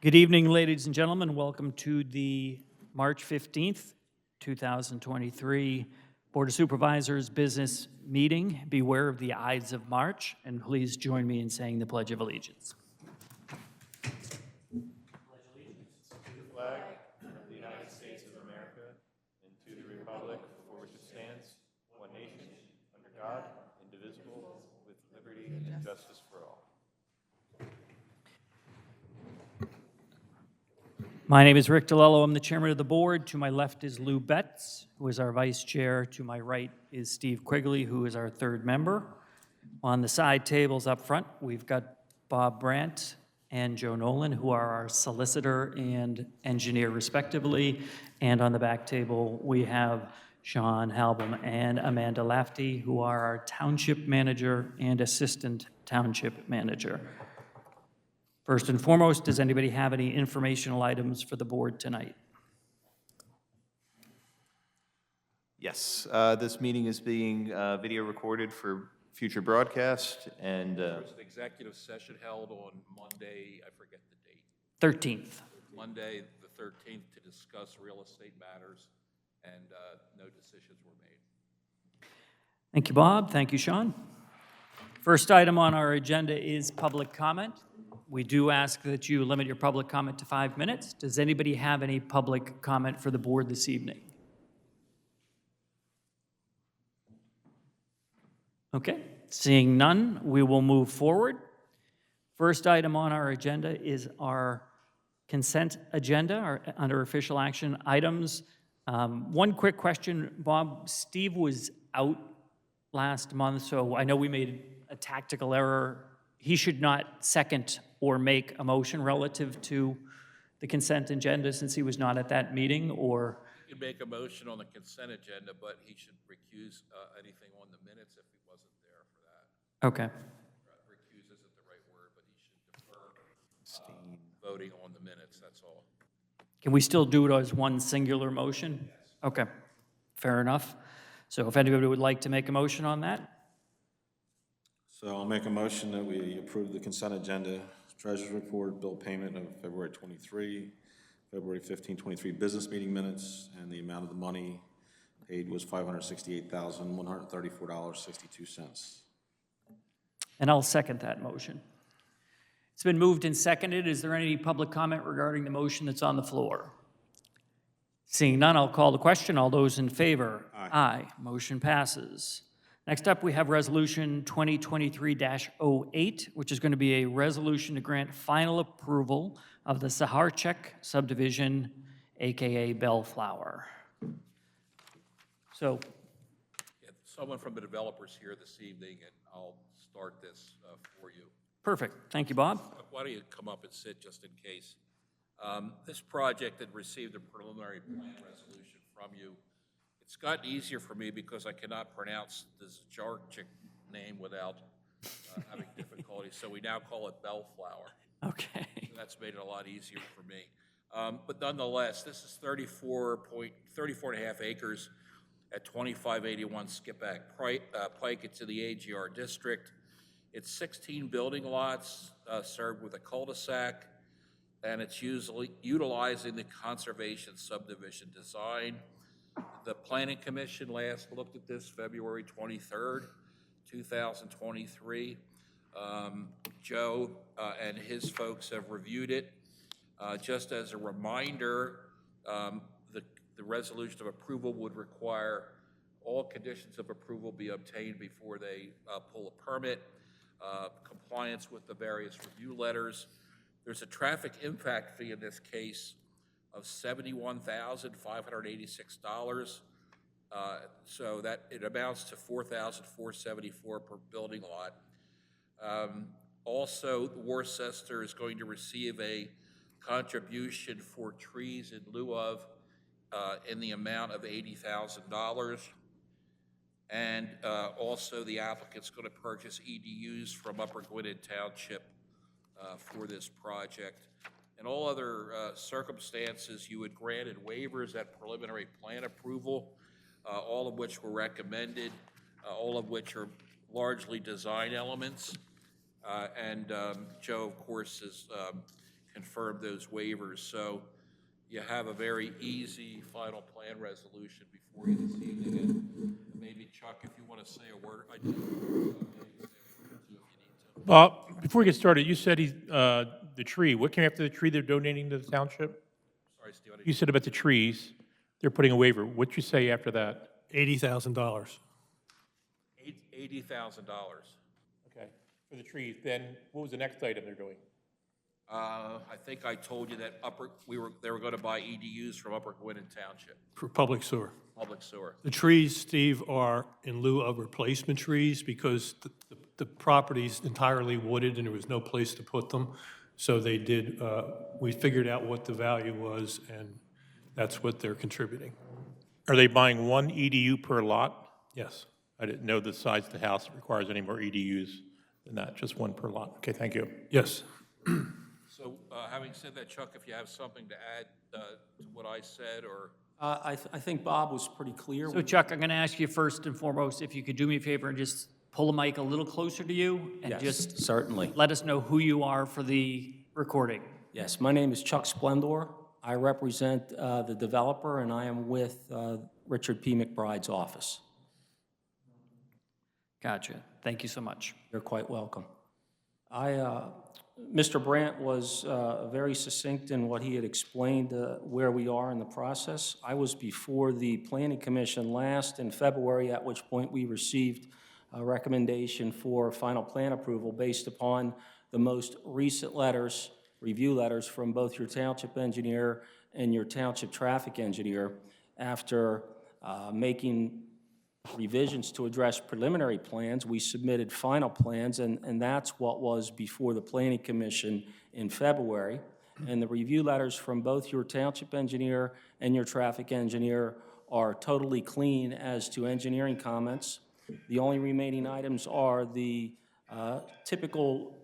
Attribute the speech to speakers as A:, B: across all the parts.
A: Good evening, ladies and gentlemen. Welcome to the March 15th, 2023 Board of Supervisors Business Meeting. Beware of the Ides of March, and please join me in saying the Pledge of Allegiance.
B: Flag of the United States of America and to the republic for which it stands, one nation, under God, indivisible, with liberty and justice for all.
A: My name is Rick DiLello. I'm the chairman of the board. To my left is Lou Betts, who is our vice chair. To my right is Steve Quigley, who is our third member. On the side tables up front, we've got Bob Brandt and Joe Nolan, who are our solicitor and engineer respectively. And on the back table, we have Sean Halbum and Amanda Lafty, who are our township manager and assistant township manager. First and foremost, does anybody have any informational items for the board tonight?
B: Yes, this meeting is being video recorded for future broadcast, and
C: There was an executive session held on Monday, I forget the date,
A: 13th.
C: Monday, the 13th, to discuss real estate matters, and no decisions were made.
A: Thank you, Bob. Thank you, Sean. First item on our agenda is public comment. We do ask that you limit your public comment to 5 minutes. Does anybody have any public comment for the board this evening? Okay, seeing none, we will move forward. First item on our agenda is our consent agenda, under official action items. One quick question, Bob. Steve was out last month, so I know we made a tactical error. He should not second or make a motion relative to the consent agenda since he was not at that meeting, or?
C: He could make a motion on the consent agenda, but he should recuse anything on the minutes if he wasn't there for that.
A: Okay.
C: Recuse isn't the right word, but he should defer voting on the minutes, that's all.
A: Can we still do it as one singular motion?
C: Yes.
A: Okay, fair enough. So if anybody would like to make a motion on that?
D: So I'll make a motion that we approve the consent agenda, treasurer's report, bill payment of February 23, February 15, 23 business meeting minutes, and the amount of the money paid was $568,134.62.
A: And I'll second that motion. It's been moved and seconded. Is there any public comment regarding the motion that's on the floor? Seeing none, I'll call the question. All those in favor?
D: Aye.
A: Motion passes. Next up, we have Resolution 2023-08, which is going to be a resolution to grant final approval of the Saharchek subdivision, AKA Bellflower. So,
C: Yeah, someone from the developers here this evening, and I'll start this for you.
A: perfect. Thank you, Bob.
C: Why don't you come up and sit just in case? This project had received a preliminary plan resolution from you. It's gotten easier for me because I cannot pronounce this Saharchek name without having difficulty, so we now call it Bellflower.
A: Okay.
C: So that's made it a lot easier for me. But nonetheless, this is 34.5 acres at 2581 Skippack Pike. It's in the AGR district. It's 16 building lots served with a cul-de-sac, and it's utilizing the conservation subdivision design. The Planning Commission last looked at this February 23rd, 2023. Joe and his folks have reviewed it. Just as a reminder, the resolution of approval would require all conditions of approval be obtained before they pull a permit, compliance with the various review letters. There's a traffic impact fee in this case of $71,586. So that it amounts to $4,474 per building lot. Also, Worcester is going to receive a contribution for trees in lieu of in the amount of $80,000. And also the applicant's going to purchase EDUs from Upper Gwinnett Township for this project. In all other circumstances, you had granted waivers at preliminary plan approval, all of which were recommended, all of which are largely design elements. And Joe, of course, has confirmed those waivers. So you have a very easy final plan resolution before you this evening. And maybe Chuck, if you want to say a word, I did.
E: Well, before we get started, you said the tree. What came after the tree they're donating to the township?
C: Sorry, Steve. I didn't-
E: You said about the trees, they're putting a waiver. What'd you say after that?
F: $80,000.
C: $80,000.
E: Okay, for the trees. Then what was the next item they're doing?
C: I think I told you that they were going to buy EDUs from Upper Gwinnett Township,
F: For public sewer.
C: public sewer.
F: The trees, Steve, are in lieu of replacement trees because the property's entirely wooded and there was no place to put them. So they did, we figured out what the value was, and that's what they're contributing.
E: Are they buying one EDU per lot?
F: Yes.
E: I didn't know the size of the house requires any more EDUs than that, just one per lot. Okay, thank you.
F: Yes.
C: So having said that, Chuck, if you have something to add to what I said, or
G: I think Bob was pretty clear.
A: So Chuck, I'm going to ask you first and foremost if you could do me a favor and just pull the mic a little closer to you and
G: Yes,
A: just
G: certainly.
A: let us know who you are for the recording.
G: Yes, my name is Chuck Splendor. I represent the developer, and I am with Richard P. McBride's office.
A: Gotcha. Thank you so much.
G: You're quite welcome. Mr. Brandt was very succinct in what he had explained where we are in the process. I was before the Planning Commission last in February, at which point we received a recommendation for final plan approval based upon the most recent letters, review letters from both your township engineer and your township traffic engineer. After making revisions to address preliminary plans, we submitted final plans, and that's what was before the Planning Commission in February. And the review letters from both your township engineer and your traffic engineer are totally clean as to engineering comments. The only remaining items are the typical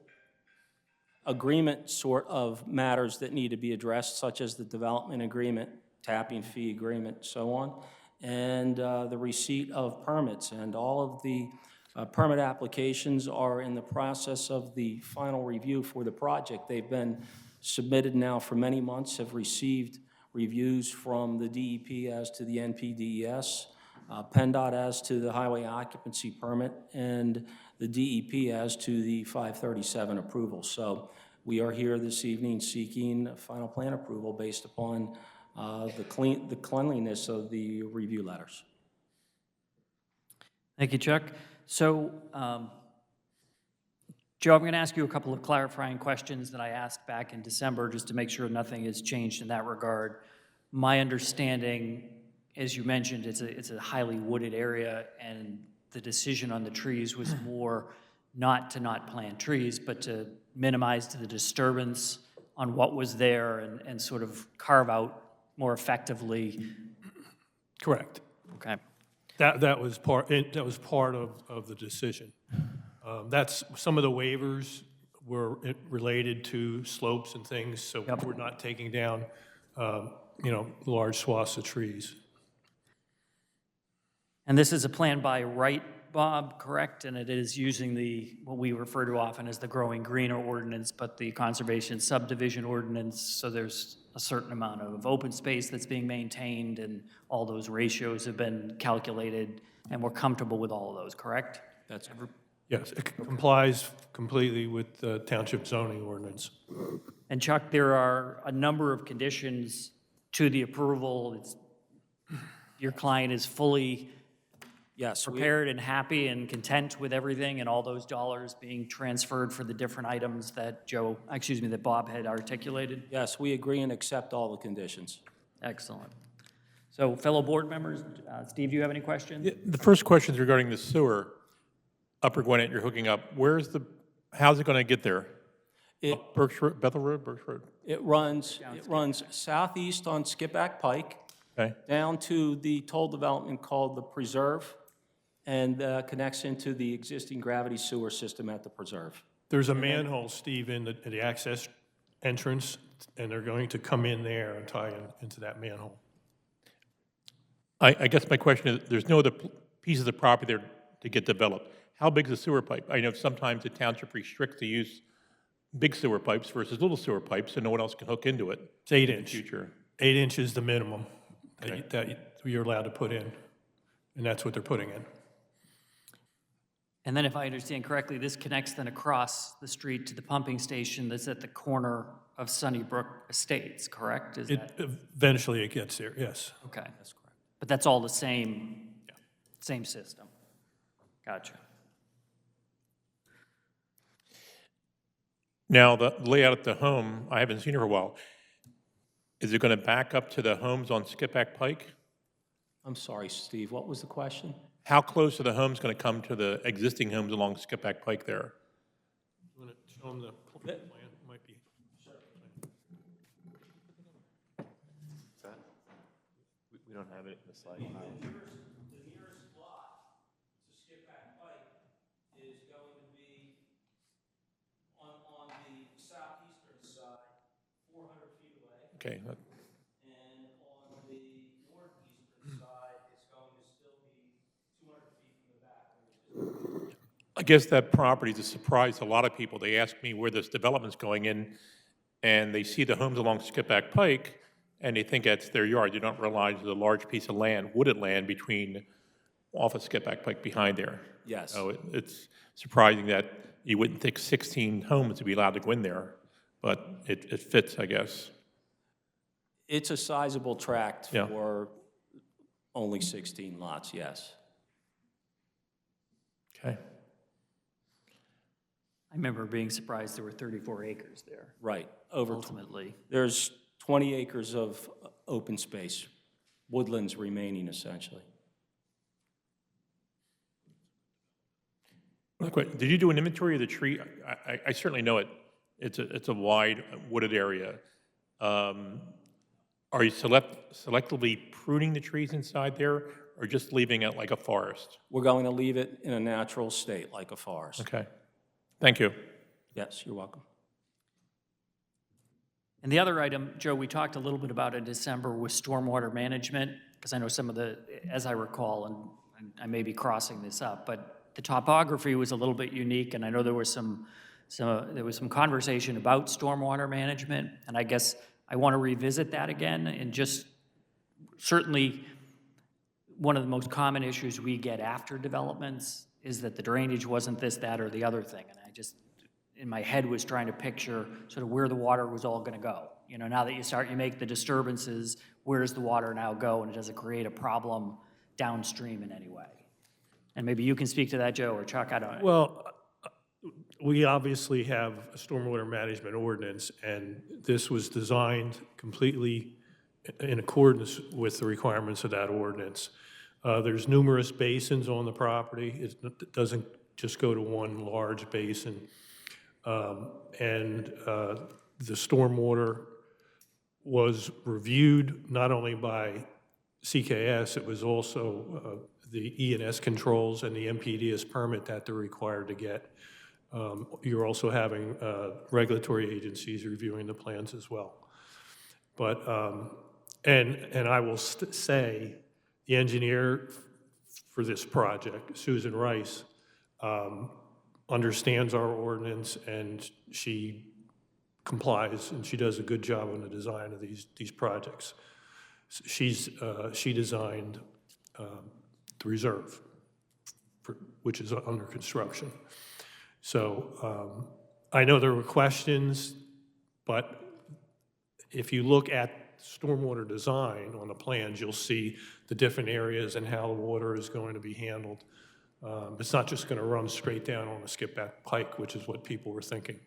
G: agreement sort of matters that need to be addressed, such as the development agreement, tapping fee agreement, so on, and the receipt of permits. And all of the permit applications are in the process of the final review for the project. They've been submitted now for many months, have received reviews from the DEP as to the NPDES, PennDOT as to the highway occupancy permit, and the DEP as to the 537 approval. So we are here this evening seeking final plan approval based upon the cleanliness of the review letters.
A: Thank you, Chuck. So, Joe, I'm going to ask you a couple of clarifying questions that I asked back in December just to make sure nothing has changed in that regard. My understanding, as you mentioned, it's a highly wooded area, and the decision on the trees was more not to not plant trees, but to minimize the disturbance on what was there and sort of carve out more effectively.
F: Correct.
A: Okay.
F: That was part of the decision. That's, some of the waivers were related to slopes and things, so we're not taking down, large swaths of trees.
A: And this is a plan by right, Bob, correct? And it is using what we refer to often as the growing greener ordinance, but the conservation subdivision ordinance, so there's a certain amount of open space that's being maintained, and all those ratios have been calculated, and we're comfortable with all of those, correct?
G: That's
F: Yes, it complies completely with the township zoning ordinance.
A: And Chuck, there are a number of conditions to the approval. Your client is fully
G: yes.
A: prepared and happy and content with everything and all those dollars being transferred for the different items that that Bob had articulated?
G: Yes, we agree and accept all the conditions.
A: Excellent. So fellow board members, Steve, do you have any questions?
E: The first question is regarding the sewer. Upper Gwinnett, you're hooking up. How's it going to get there? Bethel Road, Birch Road?
G: It runs southeast on Skipback Pike,
E: Okay.
G: down to the toll development called the Preserve, and connects into the existing gravity sewer system at the Preserve.
F: There's a manhole, Steve, in the access entrance, and they're going to come in there and tie into that manhole.
E: I guess my question is, there's no other piece of the property there to get developed. How big is the sewer pipe? I know sometimes the township restricts the use big sewer pipes versus little sewer pipes, and no one else can hook into it
F: It's 8
E: in the
F: inch.
E: future.
F: 8 inch is the minimum
E: Okay.
F: that you're allowed to put in, and that's what they're putting in.
A: And then if I understand correctly, this connects then across the street to the pumping station that's at the corner of Sunnybrook Estates, correct? Is that,
F: Eventually it gets there, yes.
A: okay. That's correct. But that's all the same system. Gotcha.
E: Now, the layout of the home, I haven't seen it for a while. Is it going to back up to the homes on Skipback Pike?
G: I'm sorry, Steve, what was the question?
E: How close are the homes going to come to the existing homes along Skipback Pike there?
F: You want to show them the plan? Might be.
B: We don't have it in the slide.
G: The nearest lot to Skipback Pike is going to be on the southeastern side, 400 feet away,
E: Okay,
G: and on the northeastern side, it's going to still be 200 feet from the back.
E: I guess that property is a surprise to a lot of people. They ask me where this development's going in, and they see the homes along Skipback Pike, and they think that's their yard. They don't realize there's a large piece of land, wooded land, off of Skipback Pike behind there.
G: Yes.
E: So it's surprising that you wouldn't think 16 homes would be allowed to go in there, but it fits, I guess.
G: It's a sizable tract
E: Yeah.
G: for only 16 lots, yes.
E: Okay.
A: I remember being surprised there were 34 acres there,
G: Right, over,
A: ultimately.
G: there's 20 acres of open space, woodlands remaining essentially.
E: Real quick, did you do an inventory of the tree? I certainly know it. It's a wide wooded area. Are you selectively pruning the trees inside there, or just leaving it like a forest?
G: We're going to leave it in a natural state, like a forest.
E: Okay. Thank you.
G: Yes, you're welcome.
A: And the other item, Joe, we talked a little bit about in December was stormwater management, because I know some of the, as I recall, and I may be crossing this up, but the topography was a little bit unique, and I know there was some conversation about stormwater management, and I guess I want to revisit that again, and just certainly one of the most common issues we get after developments is that the drainage wasn't this, that, or the other thing, and I just, in my head, was trying to picture sort of where the water was all going to go. You know, now that you make the disturbances, where does the water now go, and does it create a problem downstream in any way? And maybe you can speak to that, Joe, or Chuck, I don't know.
F: Well, we obviously have a stormwater management ordinance, and this was designed completely in accordance with the requirements of that ordinance. There's numerous basins on the property. It doesn't just go to one large basin. And the stormwater was reviewed not only by CKS, it was also the E&S controls and the MPDS permit that they're required to get. You're also having regulatory agencies reviewing the plans as well. But, and I will say, the engineer for this project, Susan Rice, understands our ordinance, and she complies, and she does a good job on the design of these projects. She designed the reserve, which is under construction. So I know there were questions, but if you look at stormwater design on the plans, you'll see the different areas and how the water is going to be handled. It's not just going to run straight down on the Skipback Pike, which is what people were thinking.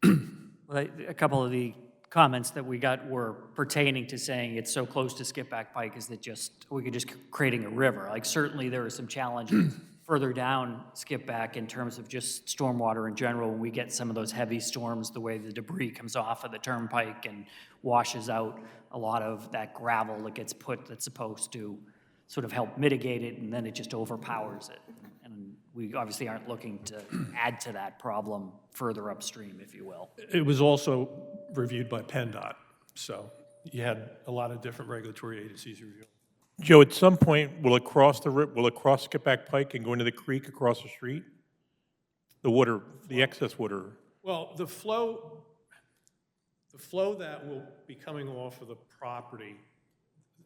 A: Well, a couple of the comments that we got were pertaining to saying it's so close to Skipback Pike is that we could just creating a river. Like certainly there are some challenges further down Skipback in terms of just stormwater in general. When we get some of those heavy storms, the way the debris comes off of the turnpike and washes out a lot of that gravel that gets put that's supposed to sort of help mitigate it, and then it just overpowers it. And we obviously aren't looking to add to that problem further upstream, if you will.
F: It was also reviewed by PennDOT, so you had a lot of different regulatory agencies reviewing.
E: Joe, at some point, will it cross Skipback Pike and go into the creek across the street? The water, the excess water.
F: Well, the flow that will be coming off of the property,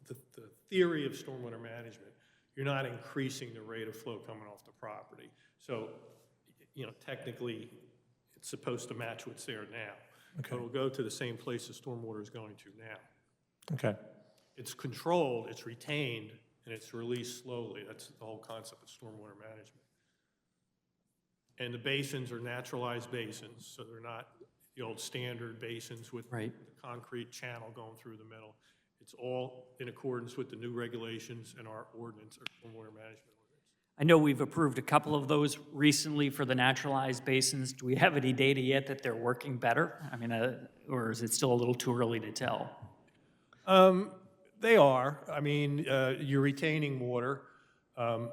F: the theory of stormwater management, you're not increasing the rate of flow coming off the property. So, technically, it's supposed to match what's there now.
E: Okay.
F: But it'll go to the same place the stormwater is going to now.
E: Okay.
F: It's controlled, it's retained, and it's released slowly. That's the whole concept of stormwater management. And the basins are naturalized basins, so they're not the old standard basins with
A: Right.
F: the concrete channel going through the middle. It's all in accordance with the new regulations and our ordinance, our stormwater management ordinance.
A: I know we've approved a couple of those recently for the naturalized basins. Do we have any data yet that they're working better? I mean, or is it still a little too early to tell?
F: They are. I mean, you're retaining water. A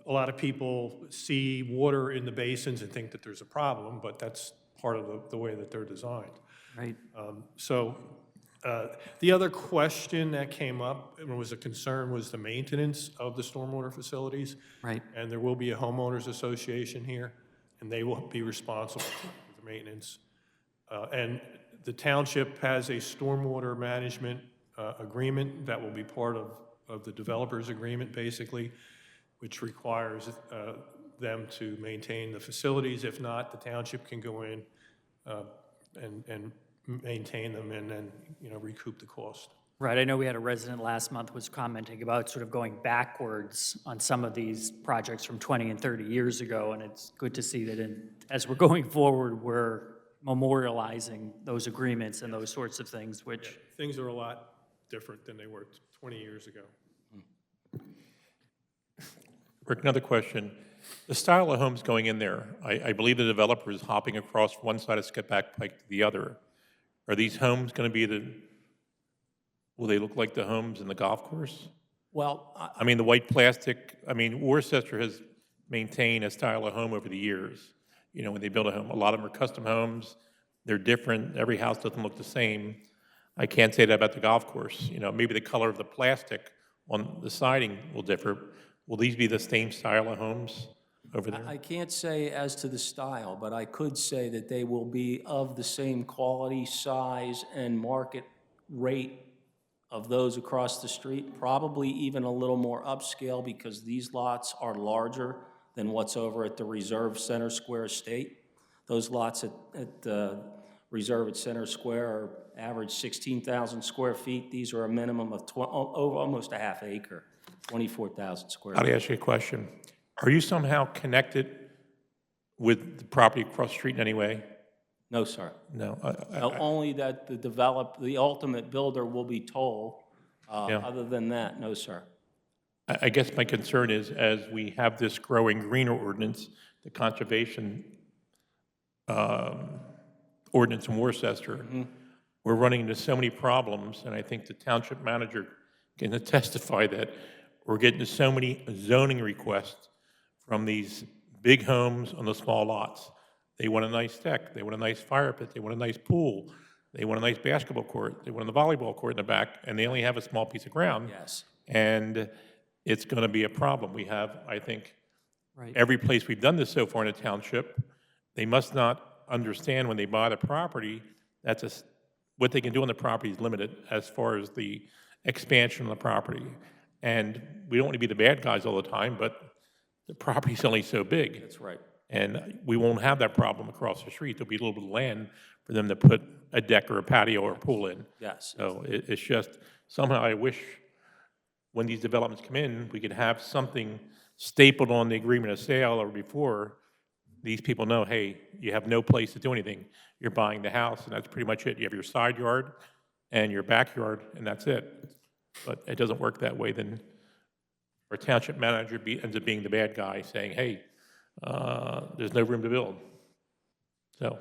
F: lot of people see water in the basins and think that there's a problem, but that's part of the way that they're designed.
A: Right?
F: The other question that came up and was a concern was the maintenance of the stormwater facilities.
A: Right.
F: And there will be a homeowners association here, and they will be responsible for the maintenance. And the township has a stormwater management agreement that will be part of the developer's agreement, basically, which requires them to maintain the facilities. If not, the township can go in and maintain them and then, recoup the cost.
A: Right, I know we had a resident last month was commenting about sort of going backwards on some of these projects from 20 and 30 years ago, and it's good to see that as we're going forward, we're memorializing those agreements and those sorts of things, which...
F: Things are a lot different than they were 20 years ago.
E: Rick, another question. The style of homes going in there, I believe the developer is hopping across one side of Skipback Pike to the other. Are these homes going to be will they look like the homes in the golf course?
G: Well,
E: I mean, the white plastic, Worcester has maintained a style of home over the years. When they build a home, a lot of them are custom homes. They're different. Every house doesn't look the same. I can't say that about the golf course. Maybe the color of the plastic on the siding will differ. Will these be the same style of homes over there?
G: I can't say as to the style, but I could say that they will be of the same quality, size, and market rate of those across the street, probably even a little more upscale because these lots are larger than what's over at the Reserve Center Square Estate. Those lots at the Reserve at Center Square are average 16,000 square feet. These are a minimum of almost a half acre. 24,000 square
E: I'll
G: feet.
E: ask you a question. Are you somehow connected with the property across the street in any way?
G: No, sir.
E: No.
G: Only that the ultimate builder will be told.
E: Yeah.
G: Other than that, no, sir.
E: I guess my concern is, as we have this growing greener ordinance, the conservation ordinance in Worcester, we're running into so many problems, and I think the township manager can testify that we're getting so many zoning requests from these big homes on the small lots. They want a nice deck, they want a nice fire pit, they want a nice pool, they want a nice basketball court, they want a volleyball court in the back, and they only have a small piece of ground.
G: Yes.
E: And it's going to be a problem. We have, I think,
A: Right.
E: every place we've done this so far in the township, they must not understand when they buy the property, what they can do on the property is limited as far as the expansion of the property. And we don't want to be the bad guys all the time, but the property's only so big.
G: That's right.
E: And we won't have that problem across the street. There'll be a little bit of land for them to put a deck or a patio or a pool in.
G: Yes.
E: So it's just, somehow I wish when these developments come in, we could have something stapled on the agreement of sale or before these people know, hey, you have no place to do anything. You're buying the house, and that's pretty much it. You have your side yard and your backyard, and that's it. But it doesn't work that way. Then our township manager ends up being the bad guy, saying, hey, there's no room to build. So,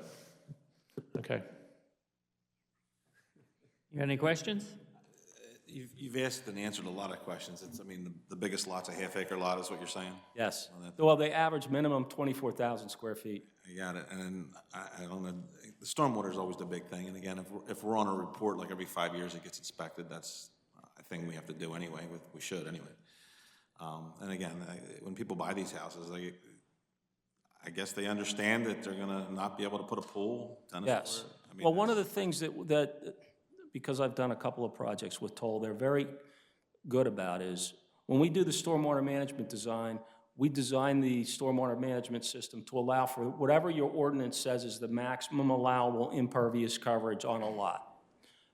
E: okay.
A: You got any questions?
D: You've asked and answered a lot of questions. The biggest lot's a half-acre lot, is what you're saying?
G: Yes.
D: Well,
G: Well, they average minimum 24,000 square feet.
D: I got it. And then, I don't know, the stormwater is always the big thing. And again, if we're on a report, like every 5 years it gets inspected, that's a thing we have to do anyway, we should anyway. And again, when people buy these houses, I guess they understand that they're gonna not be able to put a pool, tennis court?
G: Yes.
D: I mean,
G: Well, one of the
D: that's-
G: things that, because I've done a couple of projects with Toll, they're very good about is, when we do the stormwater management design, we design the stormwater management system to allow for whatever your ordinance says is the maximum allowable impervious coverage on a lot.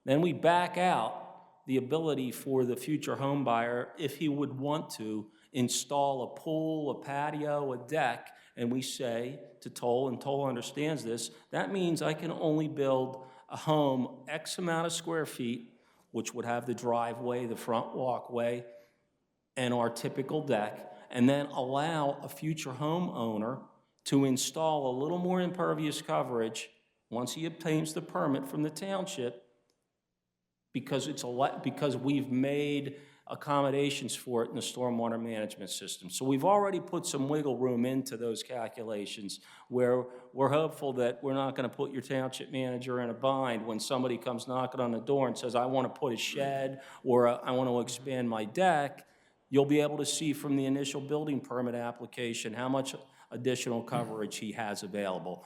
G: Then we back out the ability for the future home buyer, if he would want to, install a pool, a patio, a deck, and we say to Toll, and Toll understands this, that means I can only build a home X amount of square feet, which would have the driveway, the front walkway, and our typical deck, and then allow a future homeowner to install a little more impervious coverage once he obtains the permit from the township, because because we've made accommodations for it in the stormwater management system. So we've already put some wiggle room into those calculations, where we're hopeful that we're not gonna put your township manager in a bind when somebody comes knocking on the door and says, I wanna put a shed, or I wanna expand my deck. You'll be able to see from the initial building permit application how much additional coverage he has available.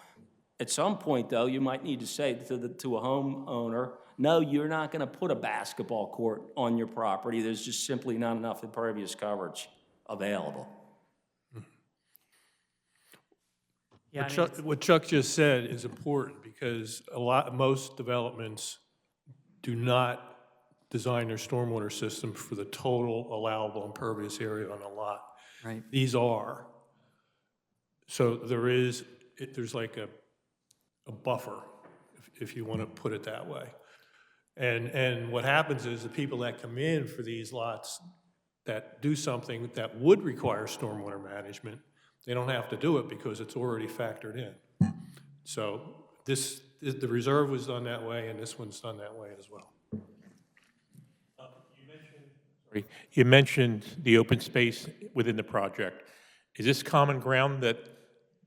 G: At some point, though, you might need to say to a homeowner, no, you're not gonna put a basketball court on your property. There's just simply not enough impervious coverage available.
A: Yeah,
F: What Chuck just said is important, because most developments do not design their stormwater system for the total allowable impervious area on a lot.
A: right.
F: These are. So there's like a buffer, if you want to put it that way. And what happens is the people that come in for these lots that do something that would require stormwater management, they don't have to do it because it's already factored in. So the reserve was done that way, and this one's done that way as well.
E: You mentioned the open space within the project. Is this common ground that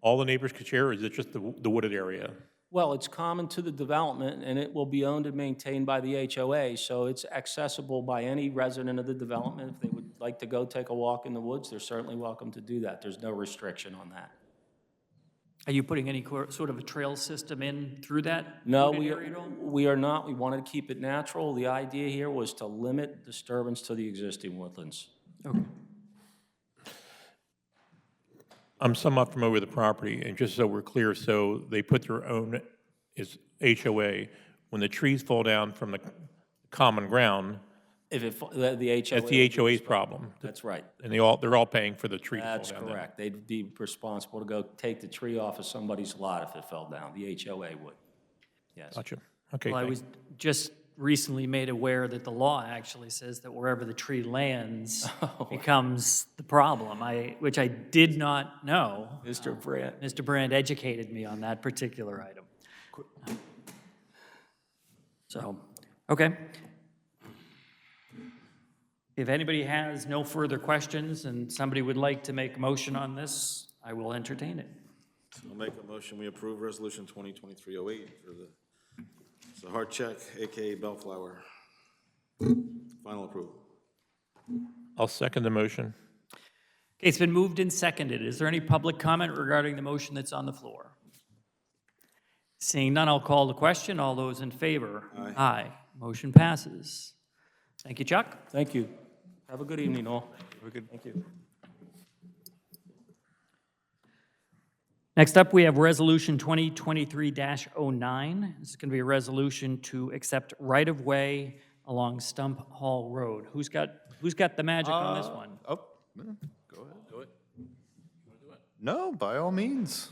E: all the neighbors could share, or is it just the wooded area?
G: Well, it's common to the development, and it will be owned and maintained by the HOA, so it's accessible by any resident of the development. If they would like to go take a walk in the woods, they're certainly welcome to do that. There's no restriction on that.
A: Are you putting any sort of a trail system in through that
G: No,
A: wooded area at all?
G: we are not. We wanted to keep it natural. The idea here was to limit disturbance to the existing woodlands.
A: Okay.
E: I'm somewhat familiar with the property, and just so we're clear, so they put their own HOA. When the trees fall down from the common ground,
G: If the HOA.
E: that's the HOA's problem.
G: That's right.
E: And they're all paying for the tree to fall
G: That's
E: down there.
G: correct. They'd be responsible to go take the tree off of somebody's lot if it fell down. The HOA would. Yes.
E: Gotcha. Okay,
A: Well, I
E: thanks.
A: was just recently made aware that the law actually says that wherever the tree lands becomes the problem, which I did not know.
G: Mr. Brandt.
A: Mr. Brand educated me on that particular item. So, okay. If anybody has no further questions and somebody would like to make a motion on this, I will entertain it.
D: I'll make a motion, we approve Resolution 2023-08 for the Sahar Check, AKA Bellflower. Final approval.
E: I'll second the motion.
A: Okay, it's been moved and seconded. Is there any public comment regarding the motion that's on the floor? Seeing none, I'll call the question. All those in favor?
D: Aye.
A: Aye. Motion passes. Thank you, Chuck.
G: Thank you. Have a good evening, all. Thank you.
A: Next up, we have Resolution 2023-09. This is going to be a resolution to accept right-of-way along Stump Hall Road. Who's got the magic on this one?
B: Oh, no, go ahead. Do it. No, by all means.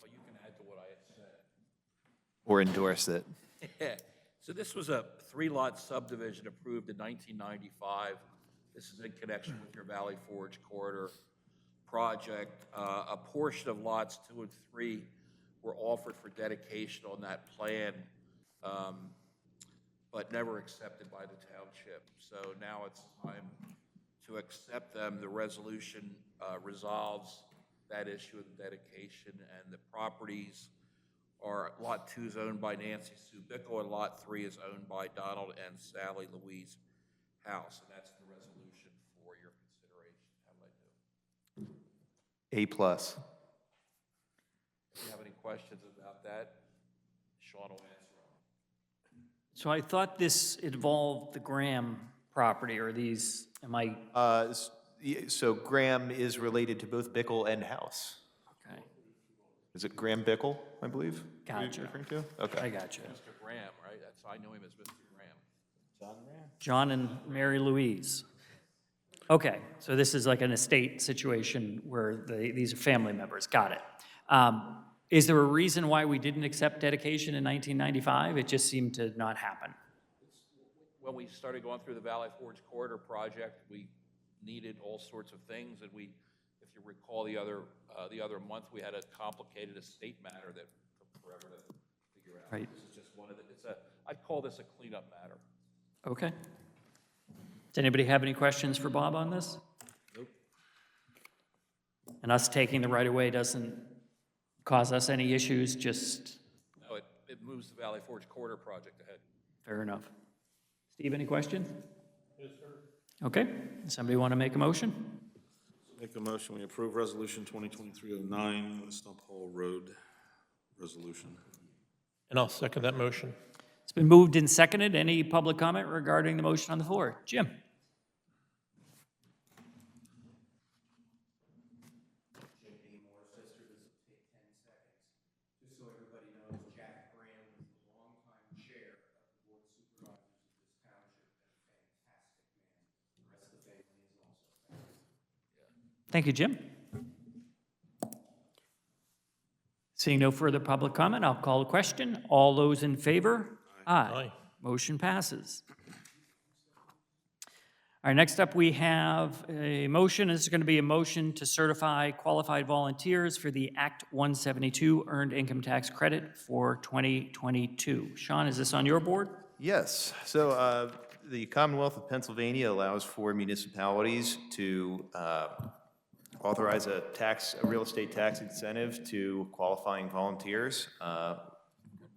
C: Well, you can add to what I had said.
B: Or endorse it.
C: So this was a 3-lot subdivision approved in 1995. This is in connection with your Valley Forge corridor project. A portion of lots 2 and 3 were offered for dedication on that plan, but never accepted by the township. So now it's time to accept them. The resolution resolves that issue of the dedication, and the properties are, Lot 2 is owned by Nancy Sue Bickle, and Lot 3 is owned by Donald and Sally Louise House, and that's the resolution for your consideration. How did I do?
B: A+.
C: If you have any questions about that, Sean will answer them.
A: So I thought this involved the Graham property, or these, am I,
H: So Graham is related to both Bickle and House.
A: okay,
H: Is it Graham Bickle, I believe?
A: Gotcha.
H: You're referring to? Okay.
A: I got you.
C: Mr. Graham, right? That's, I know him as Mr. Graham.
A: John and Mary Louise. Okay, so this is like an estate situation where these are family members, got it. Is there a reason why we didn't accept dedication in 1995? It just seemed to not happen.
C: When we started going through the Valley Forge Corridor project, we needed all sorts of things, and we, if you recall, the other month, we had a complicated estate matter that took forever to figure out.
A: Right.
C: This is just one of the, I'd call this a cleanup matter.
A: Okay. Does anybody have any questions for Bob on this?
C: Nope.
A: And us taking the right-of-way doesn't cause us any issues, just
C: No, it moves the Valley Forge Corridor project ahead.
A: fair enough. Steve, any questions? Yes, sir. Okay, somebody want to make a motion?
D: Make a motion, we approve Resolution 2023-09, the Stump Hole Road Resolution.
E: And I'll second that motion.
A: It's been moved and seconded. Any public comment regarding the motion on the floor? Jim? Thank you, Jim. Seeing no further public comment, I'll call the question. All those in favor? Aye.
E: Aye.
A: Motion passes. All right, next up, we have a motion. This is going to be a motion to certify qualified volunteers for the Act 172 Earned Income Tax Credit for 2022. Sean, is this on your board?
H: Yes. So the Commonwealth of Pennsylvania allows for municipalities to authorize a real estate tax incentive to qualifying volunteers.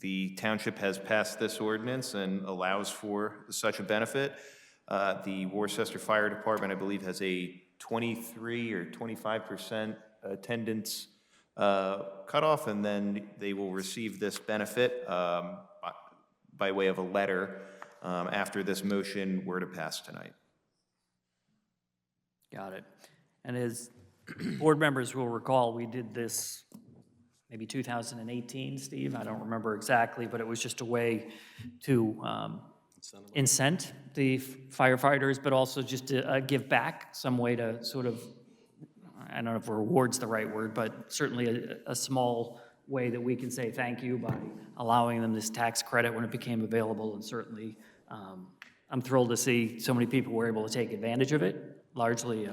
H: The township has passed this ordinance and allows for such a benefit. The Worcester Fire Department, I believe, has a 23 or 25% attendance cutoff, and then they will receive this benefit by way of a letter after this motion were to pass tonight.
A: Got it. And as board members will recall, we did this maybe 2018, Steve? I don't remember exactly, but it was just a way to incent the firefighters, but also just to give back, some way to sort of, I don't know if reward's the right word, but certainly a small way that we can say thank you by allowing them this tax credit when it became available. And certainly, I'm thrilled to see so many people were able to take advantage of it, largely.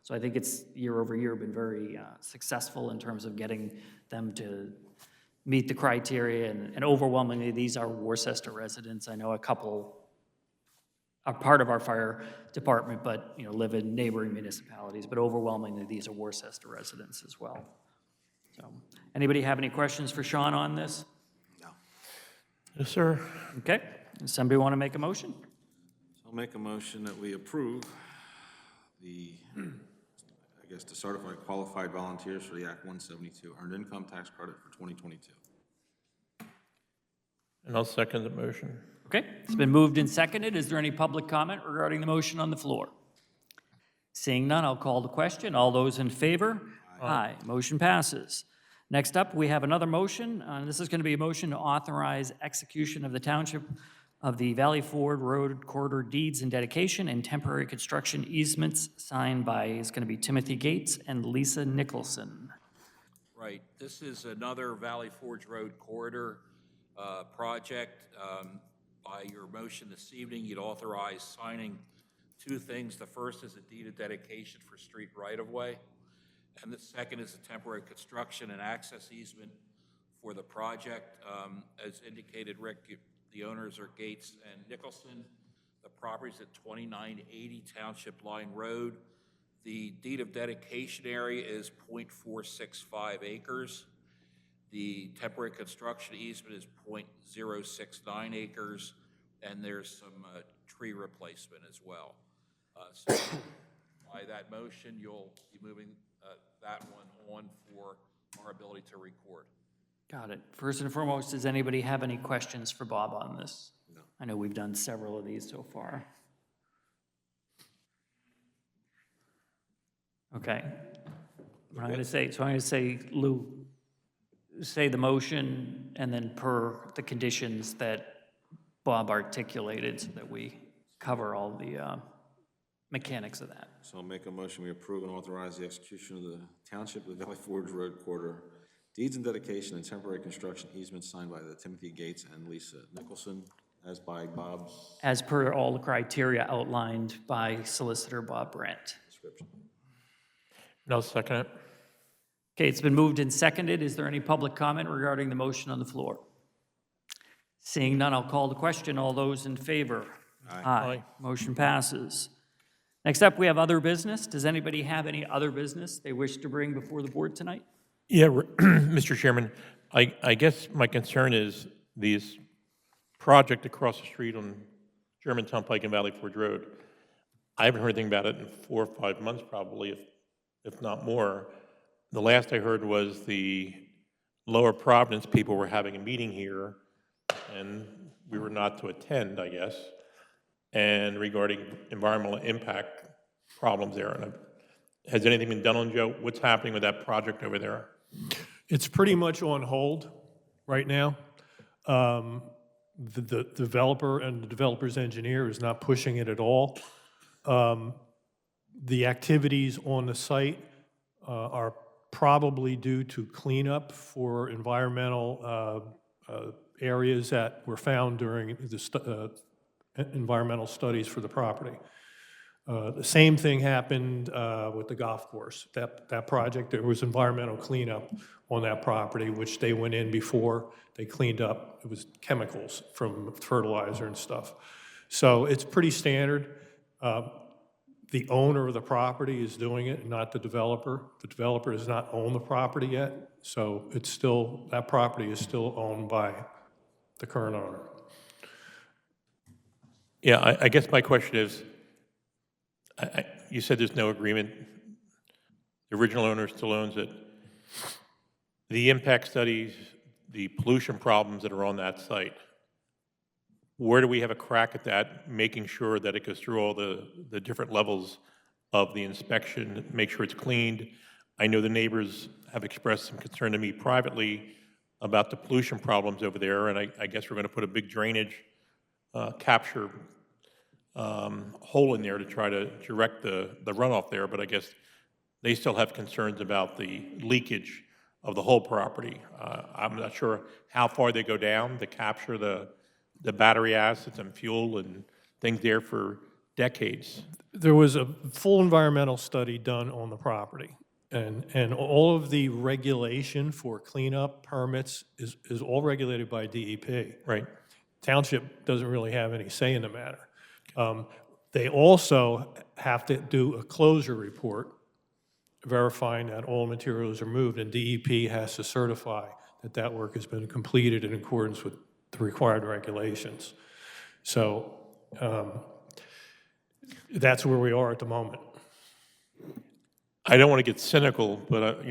A: So I think it's year over year been very successful in terms of getting them to meet the criteria, and overwhelmingly, these are Worcester residents. I know a couple are part of our fire department, but live in neighboring municipalities, but overwhelmingly, these are Worcester residents as well. So, anybody have any questions for Sean on this?
D: No.
E: Yes, sir.
A: Okay, does somebody want to make a motion?
D: I'll make a motion that we approve to certify qualified volunteers for the Act 172 Earned Income Tax Credit for 2022.
E: And I'll second the motion.
A: Okay, it's been moved and seconded. Is there any public comment regarding the motion on the floor? Seeing none, I'll call the question. All those in favor? Aye. Motion passes. Next up, we have another motion. This is going to be a motion to authorize execution of the Township of the Valley Forge Road Corridor deeds and dedication and temporary construction easements signed by, is going to be Timothy Gates and Lisa Nicholson.
C: Right. This is another Valley Forge Road Corridor project. By your motion this evening, you'd authorize signing two things. The first is a deed of dedication for street right-of-way, and the second is a temporary construction and access easement for the project. As indicated, Rick, the owners are Gates and Nicholson. The property's at 2980 Township Line Road. The deed of dedication area is .465 acres. The temporary construction easement is .069 acres, and there's some tree replacement as well. So by that motion, you'll be moving that one on for our ability to record.
A: Got it. First and foremost, does anybody have any questions for Bob on this? No. I know we've done several of these so far. Okay. I'm going to say, Lou, say the motion and then per the conditions that Bob articulated so that we cover all the mechanics of that.
D: So I'll make a motion, we approve and authorize the execution of the Township of Valley Forge Road Quarter deeds and dedication and temporary construction easement signed by the Timothy Gates and Lisa Nicholson, as by Bob's
A: As per all the criteria outlined by Solicitor Bob Brandt.
D: description.
E: No, second it.
A: Okay, it's been moved and seconded. Is there any public comment regarding the motion on the floor? Seeing none, I'll call the question. All those in favor? Aye. Motion passes. Next up, we have other business. Does anybody have any other business they wish to bring before the board tonight?
E: Yeah, Mr. Chairman, I guess my concern is this project across the street on Germantown Pike and Valley Forge Road. I haven't heard anything about it in 4 or 5 months probably, if not more. The last I heard was the Lower Providence people were having a meeting here, and we were not to attend, I guess, and regarding environmental impact problems there. And has anything been done on, Joe? What's happening with that project over there?
F: It's pretty much on hold right now. The developer and the developer's engineer is not pushing it at all. The activities on the site are probably due to cleanup for environmental areas that were found during the environmental studies for the property. The same thing happened with the golf course. That project, there was environmental cleanup on that property, which they went in before they cleaned up. It was chemicals from fertilizer and stuff. So it's pretty standard. The owner of the property is doing it, not the developer. The developer does not own the property yet, so it's still, that property is still owned by the current owner.
E: Yeah, I guess my question is, you said there's no agreement. The original owner still owns it. The impact studies, the pollution problems that are on that site, where do we have a crack at that, making sure that it goes through all the different levels of the inspection, make sure it's cleaned? I know the neighbors have expressed some concern to me privately about the pollution problems over there, and I guess we're going to put a big drainage capture hole in there to try to direct the runoff there, but I guess they still have concerns about the leakage of the whole property. I'm not sure how far they go down to capture the battery acids and fuel and things there for decades.
F: There was a full environmental study done on the property, and all of the regulation for cleanup permits is all regulated by DEP.
E: Right.
F: Township doesn't really have any say in the matter. They also have to do a closure report verifying that all materials are moved, and DEP has to certify that that work has been completed in accordance with the required regulations. So that's where we are at the moment.
E: I don't want to get cynical, but,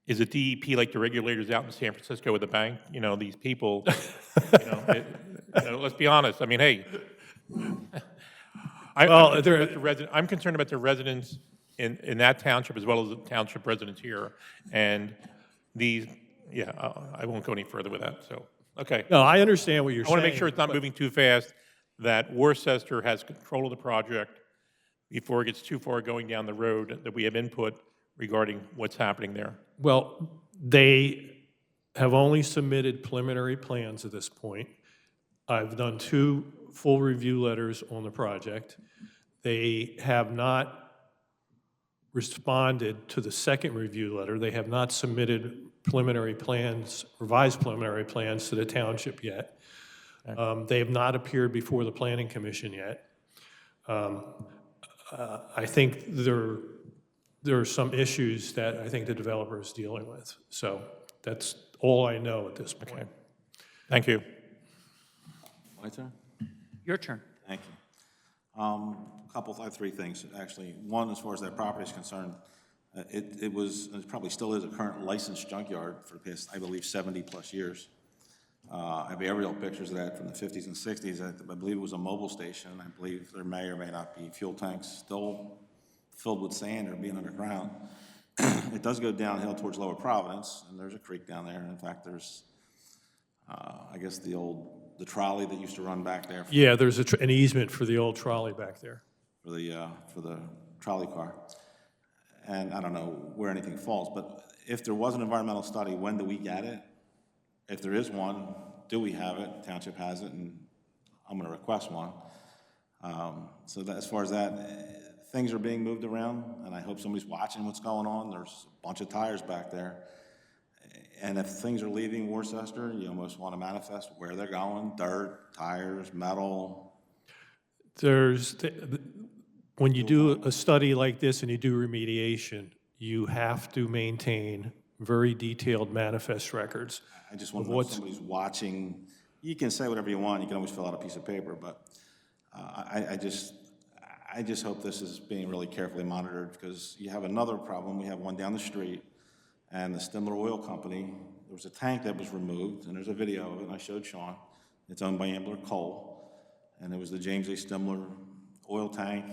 E: is it DEP like the regulators out in San Francisco with the bank? These people, let's be honest. I mean, hey, I'm concerned about the residents in that township as well as the township residents here. And I won't go any further with that, so, okay.
F: No, I understand what you're
E: I
F: saying.
E: want to make sure it's not moving too fast, that Worcester has control of the project before it gets too far going down the road, that we have input regarding what's happening there.
F: Well, they have only submitted preliminary plans at this point. I've done 2 full review letters on the project. They have not responded to the second review letter. They have not submitted preliminary plans, revised preliminary plans to the township yet. They have not appeared before the Planning Commission yet. I think there are some issues that I think the developer is dealing with. So that's all I know at this point.
E: Okay. Thank you.
D: My turn?
A: Your turn.
D: Thank you. I have 3 things, actually. One, as far as that property is concerned, It was, and it probably still is, a current licensed junkyard for the past, I believe, 70-plus years. I have aerial pictures of that from the 50s and 60s. I believe it was a mobile station. I believe there may or may not be fuel tanks still filled with sand or being underground. It does go downhill towards Lower Providence, and there's a creek down there. In fact, there's, I guess, the trolley that used to run back there
F: Yeah, there's an easement for the old trolley back there.
D: for the trolley car. And I don't know where anything falls, but if there was an environmental study, when do we get it? If there is one, do we have it? Township has it, and I'm gonna request one. So that, as far as that, things are being moved around, and I hope somebody's watching what's going on. There's a bunch of tires back there. And if things are leaving Worcester, you almost want to manifest where they're going: dirt, tires, metal.
F: When you do a study like this and you do remediation, you have to maintain very detailed manifest records.
D: I just want to know if somebody's watching. You can say whatever you want. You can always fill out a piece of paper, but I just hope this is being really carefully monitored, because you have another problem. We have one down the street, and the Stimler Oil Company, there was a tank that was removed, and there's a video of it, and I showed Sean. It's owned by Ambler Coal, and it was the James A. Stimler oil tank.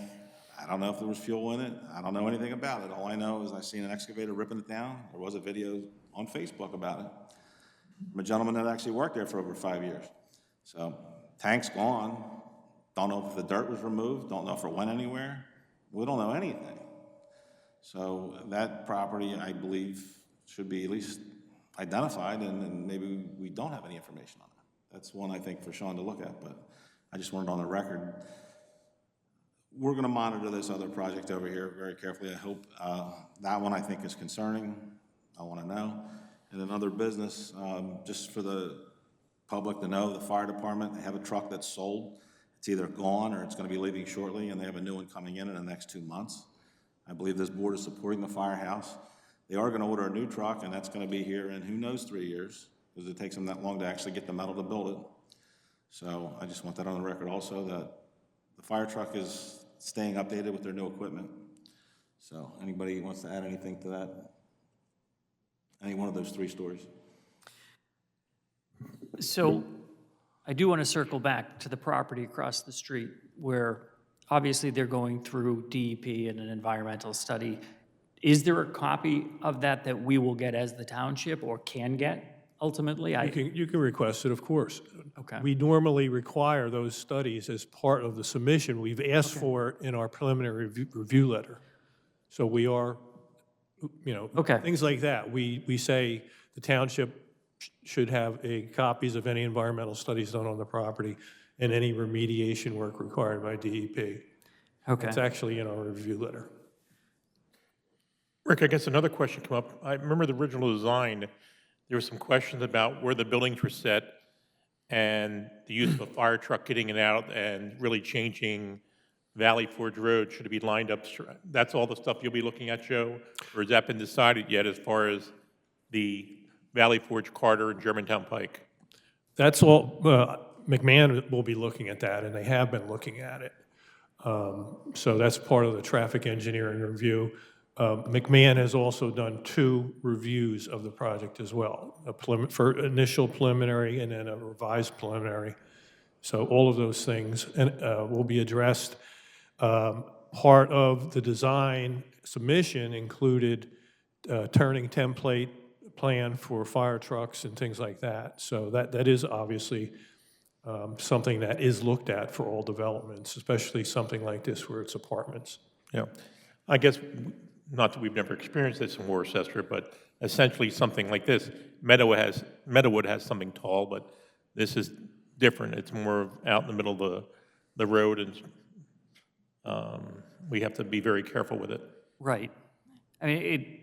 D: I don't know if there was fuel in it. I don't know anything about it. All I know is I seen an excavator ripping it down. There was a video on Facebook about it from a gentleman that actually worked there for over 5 years. So, tank's gone. Don't know if the dirt was removed. Don't know if it went anywhere. We don't know anything. So that property, I believe, should be at least identified, and maybe we don't have any information on it. That's one I think for Sean to look at, but I just wanted on the record. We're going to monitor this other project over here very carefully. I hope that one I think is concerning. I want to know. And another business, just for the public to know, the fire department, they have a truck that's sold. It's either gone or it's going to be leaving shortly, and they have a new one coming in the next 2 months. I believe this board is supporting the firehouse. They are going to order a new truck, and that's going to be here in, who knows, 3 years, because it takes them that long to actually get the metal to build it. So I just want that on the record also, that the fire truck is staying updated with their new equipment. So anybody wants to add anything to that? Any one of those 3 stories?
A: So I do want to circle back to the property across the street, where obviously they're going through DEP and an environmental study. Is there a copy of that we will get as the township, or can get ultimately?
F: You can request it, of course.
A: Okay.
F: We normally require those studies as part of the submission. We've asked for it in our preliminary review letter. So we are,
A: Okay.
F: things like that. We say the township should have copies of any environmental studies done on the property and any remediation work required by DEP.
A: Okay.
F: It's actually in our review letter.
E: Rick, I guess another question came up. I remember the original design, there were some questions about where the buildings were set and the use of a fire truck getting it out and really changing Valley Forge Road. Should it be lined up? That's all the stuff you'll be looking at, Joe? Or has that been decided yet as far as the Valley Forge Carter and Germantown Pike?
F: That's all, McMahon will be looking at that, and they have been looking at it. So that's part of the traffic engineering review. McMahon has also done 2 reviews of the project as well, for initial preliminary and then a revised preliminary. So all of those things will be addressed. Part of the design submission included turning template plan for fire trucks and things like that. So that is obviously something that is looked at for all developments, especially something like this where it's apartments.
E: Yeah. I guess, not that we've never experienced this in Worcester, but essentially something like this. Meadowood has something tall, but this is different. It's more out in the middle of the road, and we have to be very careful with it.
A: Right. I mean,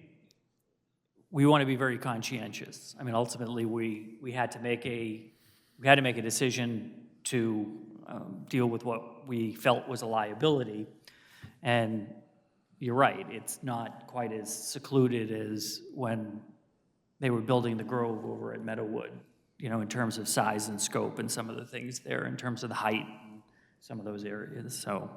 A: we want to be very conscientious. I mean, ultimately, we had to make a decision to deal with what we felt was a liability, and you're right, it's not quite as secluded as when they were building the Grove over at Meadowood, in terms of size and scope and some of the things there, in terms of the height and some of those areas. So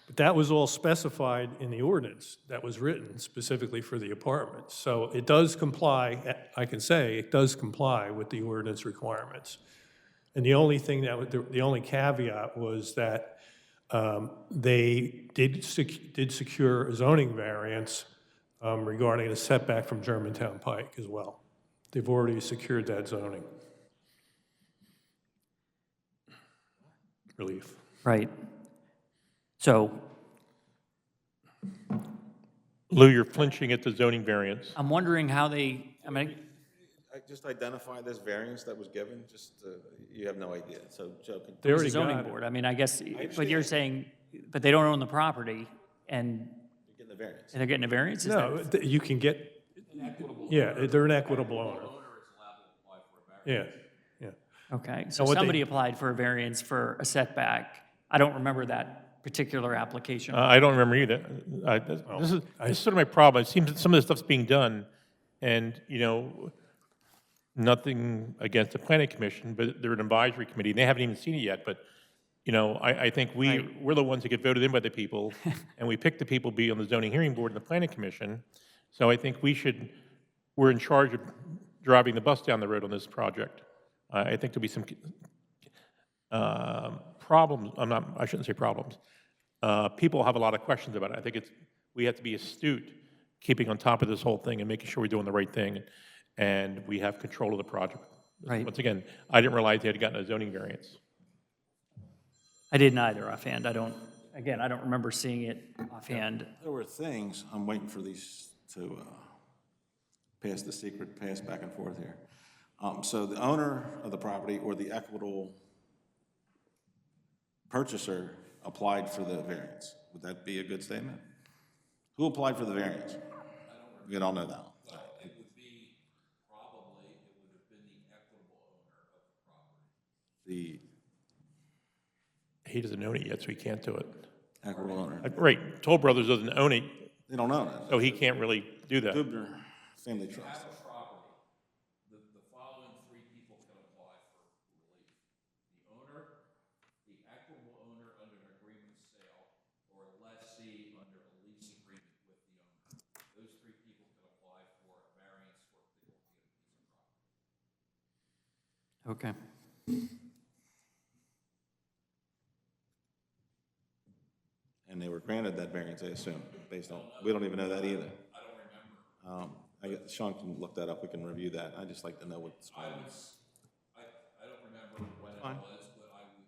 F: But that was all specified in the ordinance that was written specifically for the apartments. So it does comply, I can say, it does comply with the ordinance requirements. And the only thing the only caveat was that they did secure a zoning variance regarding a setback from Germantown Pike as well. They've already secured that zoning. Relief.
A: Right. So
E: Lou, you're flinching at the zoning variance.
A: I'm wondering how they,
D: I just identify this variance that was given, just, you have no idea, so Joe can.
F: They
A: the
F: already
A: zoning
F: got it.
A: board, I mean, I guess, but you're saying, but they don't own the property, and
D: You're getting the variance.
A: they're getting a variance? Is
F: No, you can get, yeah, they're an equitable owner. Yeah, yeah.
A: Okay, so
F: what they-
A: somebody applied for a variance for a setback. I don't remember that particular application.
E: I don't remember either. This is sort of my problem. It seems that some of this stuff's being done, and, you know, nothing against the planning commission, but they're an advisory committee, and they haven't even seen it yet, but, you know, I think we're the ones that get voted in by the people, and we pick the people to be on the zoning hearing board and the planning commission, so I think we're in charge of driving the bus down the road on this project. I think there'll be some problems, I shouldn't say problems. People have a lot of questions about it. I think we have to be astute, keeping on top of this whole thing and making sure we're doing the right thing, and we have control of the project.
A: Right.
E: Once again, I didn't realize they had gotten a zoning variance.
A: I didn't either offhand. I don't remember seeing it offhand.
D: There were things, I'm waiting for these to pass back and forth here. So the owner of the property or the equitable purchaser applied for the variance. Would that be a good statement? Who applied for the variance? You don't know that.
C: It would be, probably, it would have been the equitable owner of the property.
D: The
E: He doesn't own it yet, so he can't do it.
D: equitable owner.
E: Right, Toll Brothers doesn't own it,
D: They don't own it.
E: so he can't really do that.
D: Dubner Family Trust.
C: Have a property, the following three people can apply for relief. The owner, the equitable owner under an agreement of sale, or a lessee under a lease agreement with the owner. Those three people can apply for a variance for a particular piece of property.
A: Okay.
D: And they were granted that variance, I assume, based on, we don't even know that either. I don't remember. Sean can look that up, we can review that. I'd just like to know what's going on.
C: I don't remember when it
D: Fine.
C: was, but I would,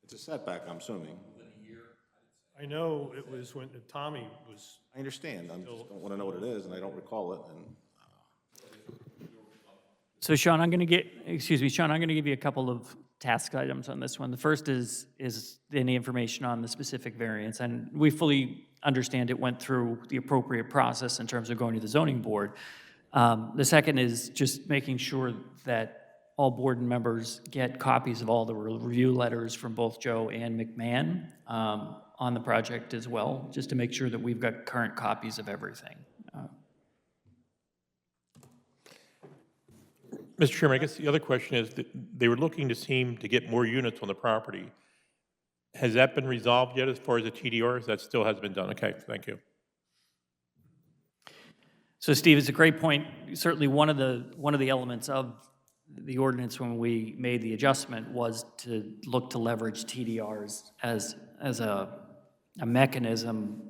D: It's a setback, I'm assuming.
F: I know it was when Tommy was,
D: I understand, I just don't want to know what it is, and I don't recall it, and
A: So Sean, I'm going to give you a couple of task items on this one. The first is any information on the specific variance, and we fully understand it went through the appropriate process in terms of going to the zoning board. The second is just making sure that all board members get copies of all the review letters from both Joe and McMahon on the project as well, just to make sure that we've got current copies of everything.
E: Mr. Chairman, I guess the other question is that they were looking to get more units on the property. Has that been resolved yet as far as the TDRs? That still hasn't been done. Okay, thank you.
A: So Steve, it's a great point. Certainly one of the elements of the ordinance when we made the adjustment was to look to leverage TDRs as a mechanism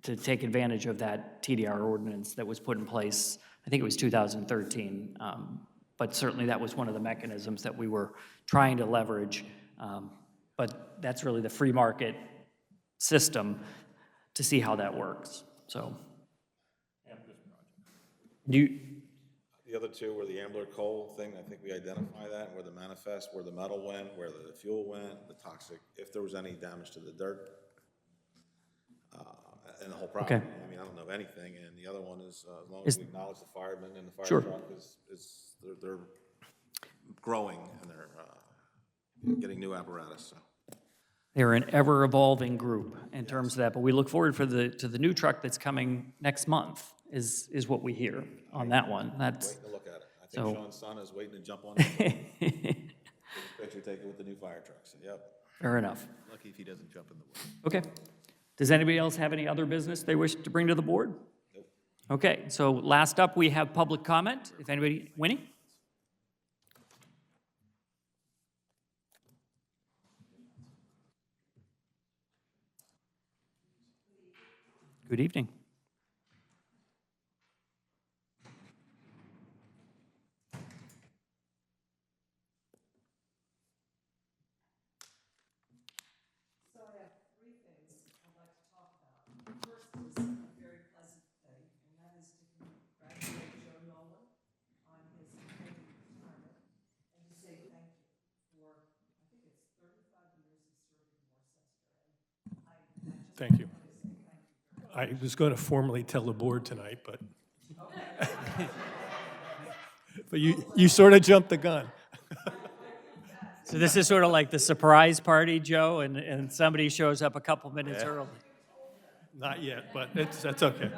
A: to take advantage of that TDR ordinance that was put in place, I think it was 2013. But certainly that was one of the mechanisms that we were trying to leverage. But that's really the free market system to see how that works, so.
D: the other two were the Ambler coal thing, I think we identify that, where the manifest, where the metal went, where the fuel went, the toxic, if there was any damage to the dirt, and the whole property.
A: Okay.
D: I mean, I don't know anything, and the other one is, as long as we acknowledge the firemen and the fire
A: Sure.
D: truck they're growing, and they're getting new apparatus, so.
A: They're an ever-evolving group in terms of that, but we look forward to the new truck that's coming next month, is what we hear on that one. That's,
D: Waiting to look at it. I
A: So-
D: think Sean's son is waiting to jump on it. Picture taken with the new fire trucks, yep.
A: Fair enough.
H: Lucky if he doesn't jump in the way.
A: Okay. Does anybody else have any other business they wish to bring to the board? Nope. Okay, so last up, we have public comment. If anybody, Winnie? Good evening.
F: Thank you. I was going to formally tell the board tonight, but but you sort of jumped the gun.
A: So this is sort of like the surprise party, Joe, and somebody shows up a couple minutes early.
F: Not yet, but that's okay.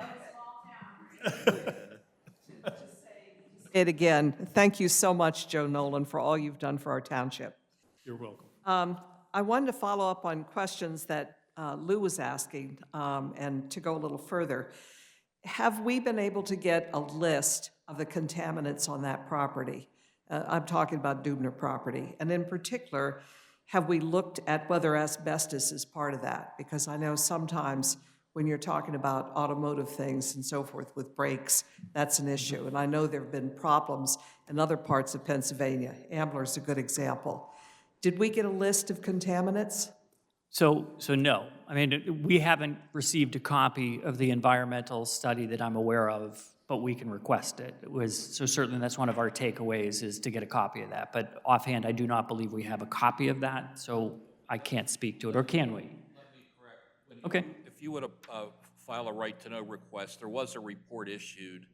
I: It again. Thank you so much, Joe Nolan, for all you've done for our township.
F: You're welcome.
I: I wanted to follow up on questions that Lou was asking, and to go a little further. Have we been able to get a list of the contaminants on that property? I'm talking about Dubner property. And in particular, have we looked at whether asbestos is part of that? Because I know sometimes when you're talking about automotive things and so forth with brakes, that's an issue. And I know there have been problems in other parts of Pennsylvania. Ambler's a good example. Did we get a list of contaminants?
A: So no. I mean, we haven't received a copy of the environmental study that I'm aware of, but we can request it. So certainly that's one of our takeaways is to get a copy of that. But offhand, I do not believe we have a copy of that, so I can't speak to it, or can we?
C: Let me correct.
A: Okay.
C: If you would file a right-to-know request, there was a report issued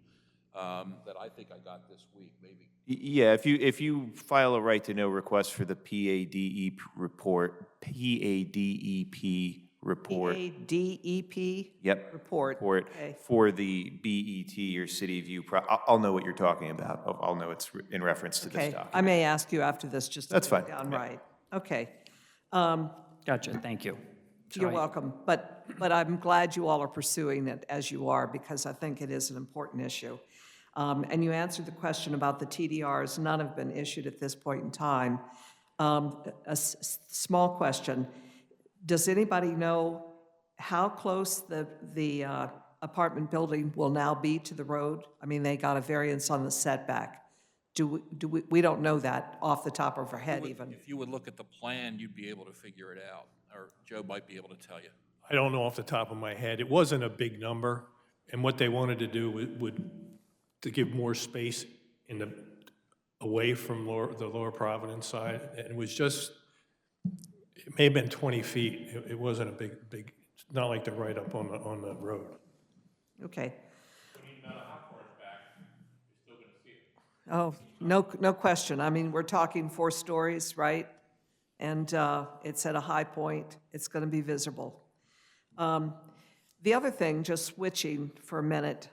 C: that I think I got this week, maybe.
H: Yeah, if you file a right-to-know request for the PADEP report, PADEP report.
I: PADEP?
H: Yep.
I: Report. Okay.
H: For the BET or City View, I'll know what you're talking about. I'll know it's in reference to this
I: Okay,
H: document.
I: I may ask you after this just to
H: That's
I: put it
H: fine,
I: down
H: yeah.
I: right. Okay.
A: Gotcha, thank you.
I: You're welcome. But I'm glad you all are pursuing it as you are, because I think it is an important issue. And you answered the question about the TDRs. None have been issued at this point in time. Small question. Does anybody know how close the apartment building will now be to the road? I mean, they got a variance on the setback. We don't know that off the top of our head even.
C: If you would look at the plan, you'd be able to figure it out, or Joe might be able to tell you.
F: I don't know off the top of my head. It wasn't a big number, and what they wanted to do would to give more space away from the Lower Providence side. And it was just, it may have been 20 feet. It wasn't a big, not like they're right up on the road.
I: Okay. Oh, no question. I mean, we're talking 4 stories, right? And it's at a high point. It's going to be visible. The other thing, just switching for a minute,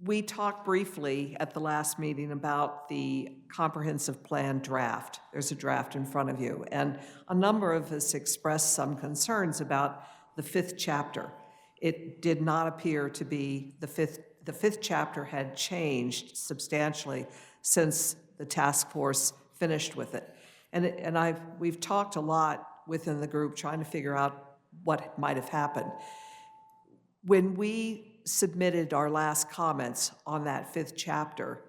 I: we talked briefly at the last meeting about the comprehensive plan draft. There's a draft in front of you. And a number of us expressed some concerns about the 5th chapter. It did not appear to be the fifth chapter had changed substantially since the task force finished with it. And we've talked a lot within the group trying to figure out what might have happened. When we submitted our last comments on that 5th chapter,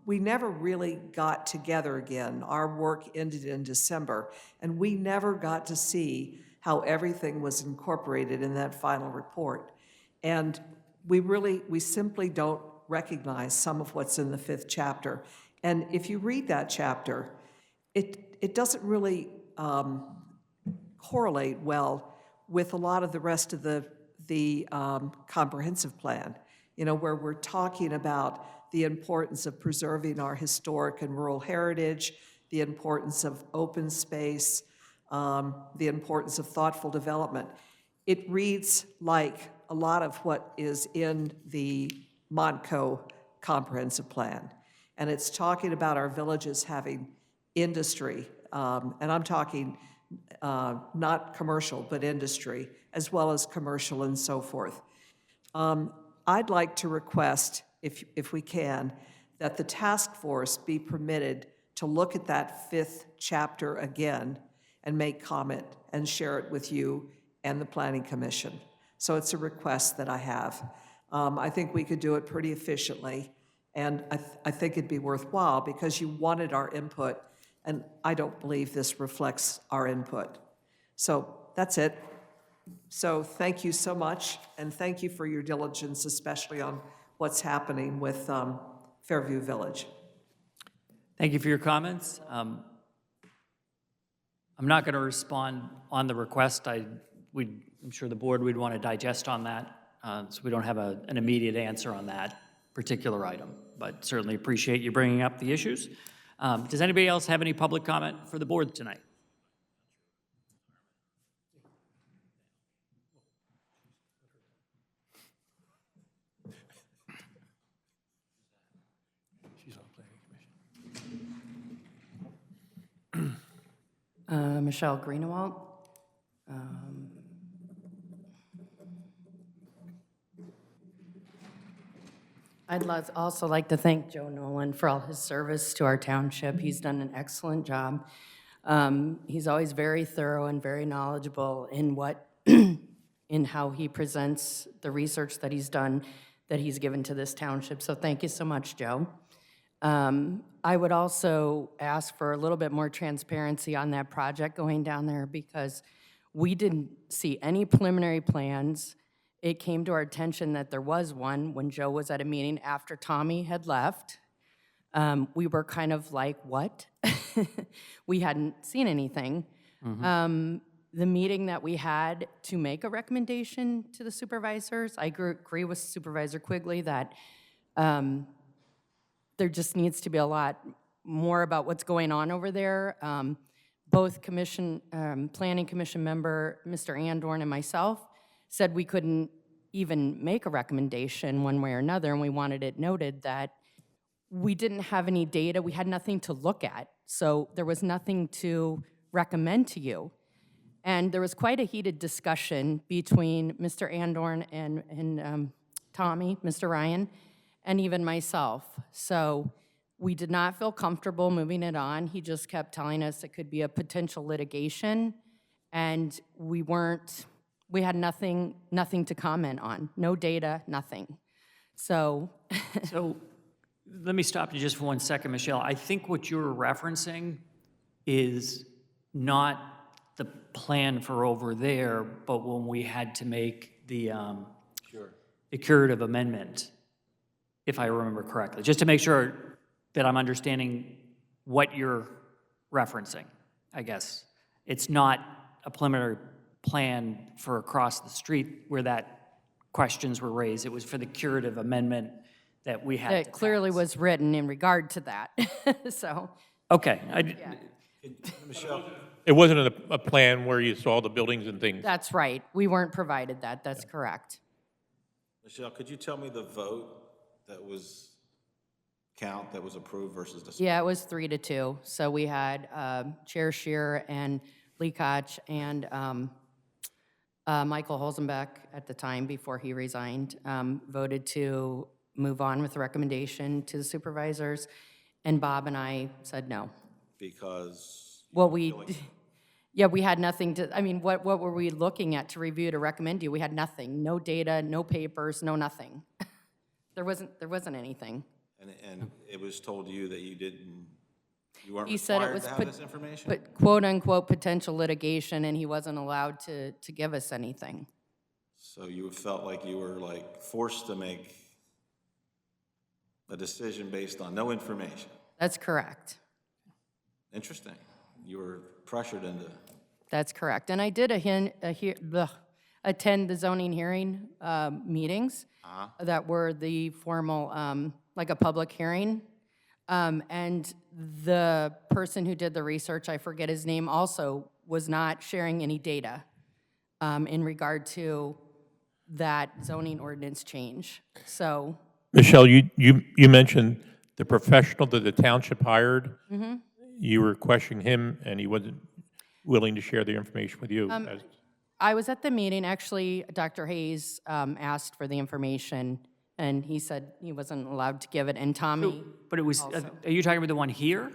I: we never really got together again. Our work ended in December, and we never got to see how everything was incorporated in that final report. And we simply don't recognize some of what's in the 5th chapter. And if you read that chapter, it doesn't really correlate well with a lot of the rest of the comprehensive plan, where we're talking about the importance of preserving our historic and rural heritage, the importance of open space, the importance of thoughtful development. It reads like a lot of what is in the Montco comprehensive plan. And it's talking about our villages having industry, and I'm talking not commercial, but industry, as well as commercial and so forth. I'd like to request, if we can, that the task force be permitted to look at that 5th chapter again and make comment and share it with you and the Planning Commission. So it's a request that I have. I think we could do it pretty efficiently, and I think it'd be worthwhile because you wanted our input, and I don't believe this reflects our input. So that's it. So thank you so much, and thank you for your diligence, especially on what's happening with Fairview Village.
A: Thank you for your comments. I'm not going to respond on the request. I'm sure the board would want to digest on that, so we don't have an immediate answer on that particular item, but certainly appreciate you bringing up the issues. Does anybody else have any public comment for the board tonight?
F: She's on Planning Commission.
J: Michelle Greenewalt. Also like to thank Joe Nolan for all his service to our township. He's done an excellent job. He's always very thorough and very knowledgeable in in how he presents the research that he's done, that he's given to this township. So thank you so much, Joe. I would also ask for a little bit more transparency on that project going down there because we didn't see any preliminary plans. It came to our attention that there was one when Joe was at a meeting after Tommy had left. We were kind of like, what? We hadn't seen anything. The meeting that we had to make a recommendation to the supervisors, I agree with Supervisor Quigley that there just needs to be a lot more about what's going on over there. Both Planning Commission member, Mr. Andorn, and myself said we couldn't even make a recommendation one way or another, and we wanted it noted that we didn't have any data, we had nothing to look at, so there was nothing to recommend to you. And there was quite a heated discussion between Mr. Andorn and Tommy, Mr. Ryan, and even myself. So we did not feel comfortable moving it on. He just kept telling us it could be a potential litigation, and we had nothing to comment on. No data, nothing. So
A: So let me stop you just for 1 second, Michelle. I think what you're referencing is not the plan for over there, but when we had to make the curative amendment, if I remember correctly, just to make sure that I'm understanding what you're referencing, I guess. It's not a preliminary plan for across the street where that questions were raised. It was for the curative amendment that we had to
J: it clearly
A: pass.
J: was written in regard to that. So,
A: Okay.
D: Michelle?
E: It wasn't a plan where you saw the buildings and things.
J: that's right. We weren't provided that. That's correct.
D: Michelle, could you tell me the vote that was approved versus the?
J: Yeah, it was 3-2. So we had Chair Scheer and Lee Koch and Michael Holzenbeck at the time before he resigned voted to move on with the recommendation to the supervisors, and Bob and I said no.
D: Because?
J: Well, we had nothing to, I mean, what were we looking at to review to recommend you? We had nothing, no data, no papers, no nothing. There wasn't anything.
D: And it was told to you that you weren't
J: He said it
D: required
J: was
D: to have this information?
J: but quote unquote potential litigation, and he wasn't allowed to give us anything.
D: So you felt like you were like forced to make a decision based on no information?
J: That's correct.
D: Interesting. You were pressured into.
J: That's correct. And I did attend the zoning hearing meetings that were the formal, like a public hearing. And the person who did the research, I forget his name, also was not sharing any data in regard to that zoning ordinance change. So,
E: Michelle, you mentioned the professional that the township hired. you were questioning him, and he wasn't willing to share the information with you.
J: I was at the meeting, actually, Dr. Hayes asked for the information, and he said he wasn't allowed to give it, and Tommy,
A: But it was, are you talking about the one here,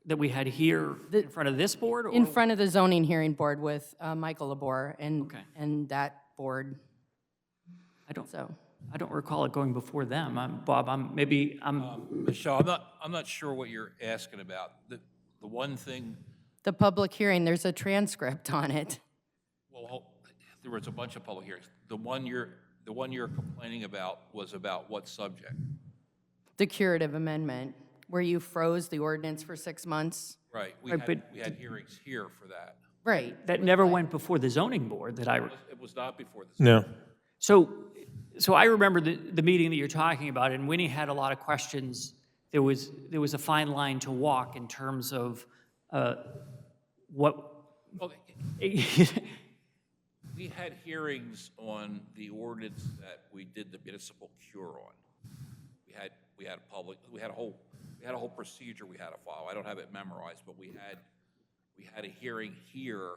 A: that we had here in front of this board?
J: in
A: or-
J: front of the zoning hearing board with Michael Labor
A: Okay.
J: and that board,
A: I don't,
J: so.
A: I don't recall it going before them. Bob,
C: Michelle, I'm not sure what you're asking about. The one thing,
J: The public hearing, there's a transcript on it.
C: well, there was a bunch of public hearings. The one you're complaining about was about what subject?
J: The curative amendment, where you froze the ordinance for 6 months.
C: Right,
A: but-
C: we had hearings here for that.
J: Right.
A: that never went before the zoning board that I,
C: It was not before this.
E: No.
A: so I remember the meeting that you're talking about, and Winnie had a lot of questions. There was a fine line to walk in terms of what,
C: Well, we had hearings on the ordinance that we did the municipal cure on. We had a whole procedure we had to follow. I don't have it memorized, but we had a hearing here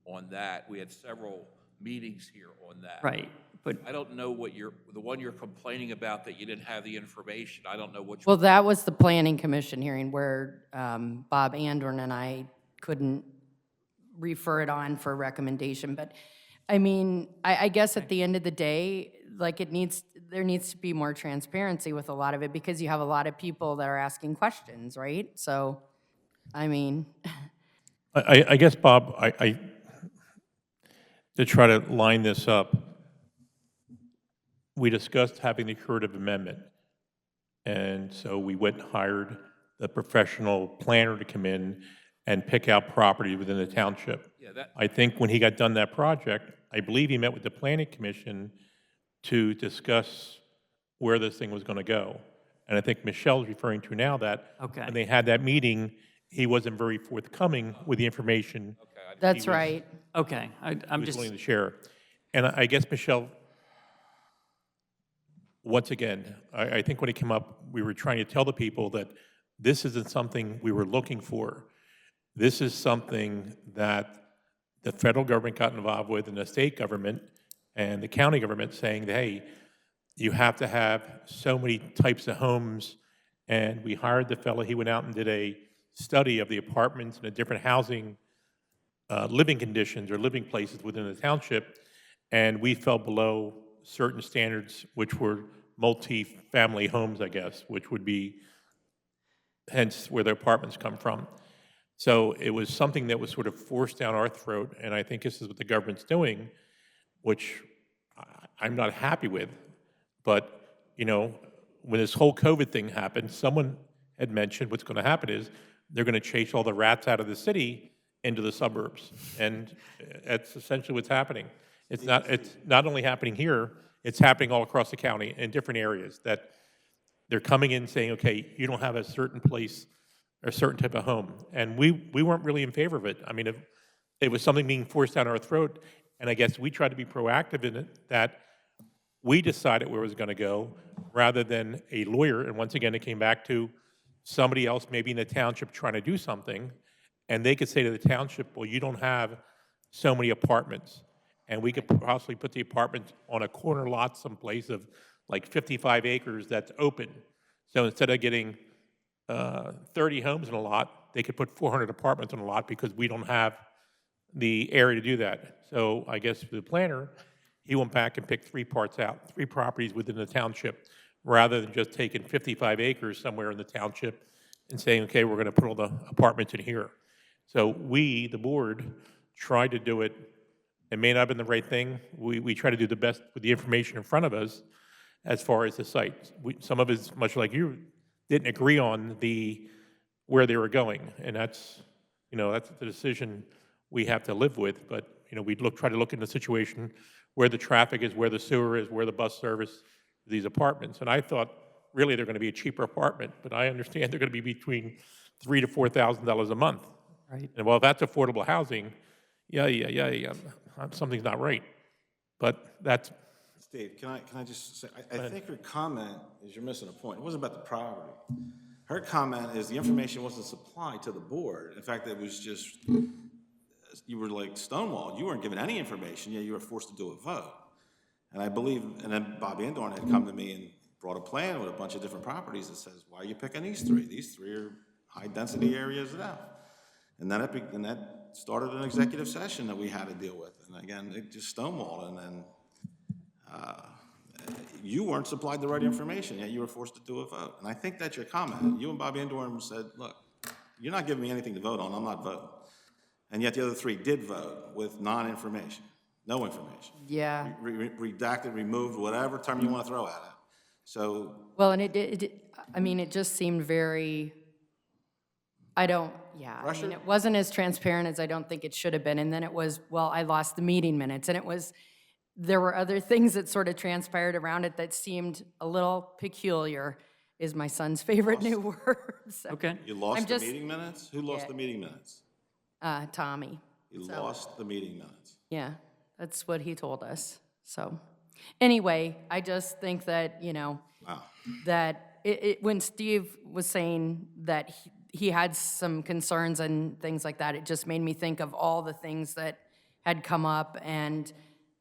C: on that. We had several meetings here on that.
A: right, but
C: I don't know what the one you're complaining about that you didn't have the information. I don't know which.
J: Well, that was the planning commission hearing where Bob Andorn and I couldn't refer it on for recommendation. But, I mean, I guess at the end of the day, like there needs to be more transparency with a lot of it because you have a lot of people that are asking questions, right? So, I mean,
E: I guess, Bob, to try to line this up, we discussed having the curative amendment. And so we went and hired the professional planner to come in and pick out property within the township.
C: Yeah,
E: I think when he got done that project, I believe he met with the planning commission to discuss where this thing was going to go. And I think Michelle's referring to now that
A: Okay.
E: when they had that meeting, he wasn't very forthcoming with the information
J: that's right.
A: okay, I'm
E: he was
A: just,
E: willing to share. And I guess, Michelle, once again, I think when it came up, we were trying to tell the people that this isn't something we were looking for. This is something that the federal government got involved with and the state government and the county government saying, hey, you have to have so many types of homes. And we hired the fellow, he went out and did a study of the apartments and the different housing living conditions or living places within the township, and we fell below certain standards, which were multi-family homes, I guess, which would be hence where the apartments come from. So it was something that was sort of forced down our throat, and I think this is what the government's doing, which I'm not happy with. But, you know, when this whole COVID thing happened, someone had mentioned what's going to happen is they're going to chase all the rats out of the city into the suburbs. And that's essentially what's happening. It's not only happening here, it's happening all across the county in different areas that they're coming in saying, okay, you don't have a certain place or a certain type of home. And we weren't really in favor of it. I mean, it was something being forced down our throat, and I guess we tried to be proactive in it, that we decided where it was going to go rather than a lawyer. And once again, it came back to somebody else maybe in the township trying to do something, and they could say to the township, well, you don't have so many apartments. And we could possibly put the apartment on a corner lot someplace of like 55 acres that's open. So instead of getting 30 homes in a lot, they could put 400 apartments on a lot because we don't have the area to do that. So I guess the planner, he went back and picked 3 parts out, 3 properties within the township, rather than just taking 55 acres somewhere in the township and saying, okay, we're going to put all the apartments in here. So we, the board, tried to do it. It may not have been the right thing. We try to do the best with the information in front of us as far as the site. Some of us, much like you, didn't agree on where they were going, and that's the decision we have to live with. But we try to look in the situation where the traffic is, where the sewer is, where the bus service, these apartments. And I thought really they're going to be a cheaper apartment, but I understand they're going to be between $3,000 to $4,000 a month.
A: right.
E: And well, if that's affordable housing, yeah, something's not right. But that's,
D: Steve, can I just say, I think your comment is you're missing a point. It wasn't about the property. Her comment is the information wasn't supplied to the board. In fact, it was just, you were like stonewalled. You weren't given any information, yet you were forced to do a vote. And I believe, and then Bob Andorn had come to me and brought a plan with a bunch of different properties that says, why are you picking these three? These three are high-density areas now. And then and that started an executive session that we had to deal with. And again, it just stonewalled, and then you weren't supplied the right information, yet you were forced to do a vote. And I think that's your comment. You and Bob Andorn said, look, you're not giving me anything to vote on, I'm not voting. And yet the other three did vote with non-information, no information.
J: Yeah.
D: Redacted, removed, whatever term you want to throw at it. So,
J: Well, and I mean, it just seemed very, I mean, it wasn't as transparent as I don't think it should have been. And then it was, well, I lost the meeting minutes. And it was, there were other things that sort of transpired around it that seemed a little peculiar, is my son's favorite new word. So,
A: Okay.
D: you lost
J: I'm
D: the
J: just-
D: meeting minutes? Who lost the meeting minutes?
J: Tommy.
D: You lost the meeting minutes.
J: Yeah, that's what he told us. So, anyway, I just think that,
D: Wow.
J: that when Steve was saying that he had some concerns and things like that, it just made me think of all the things that had come up and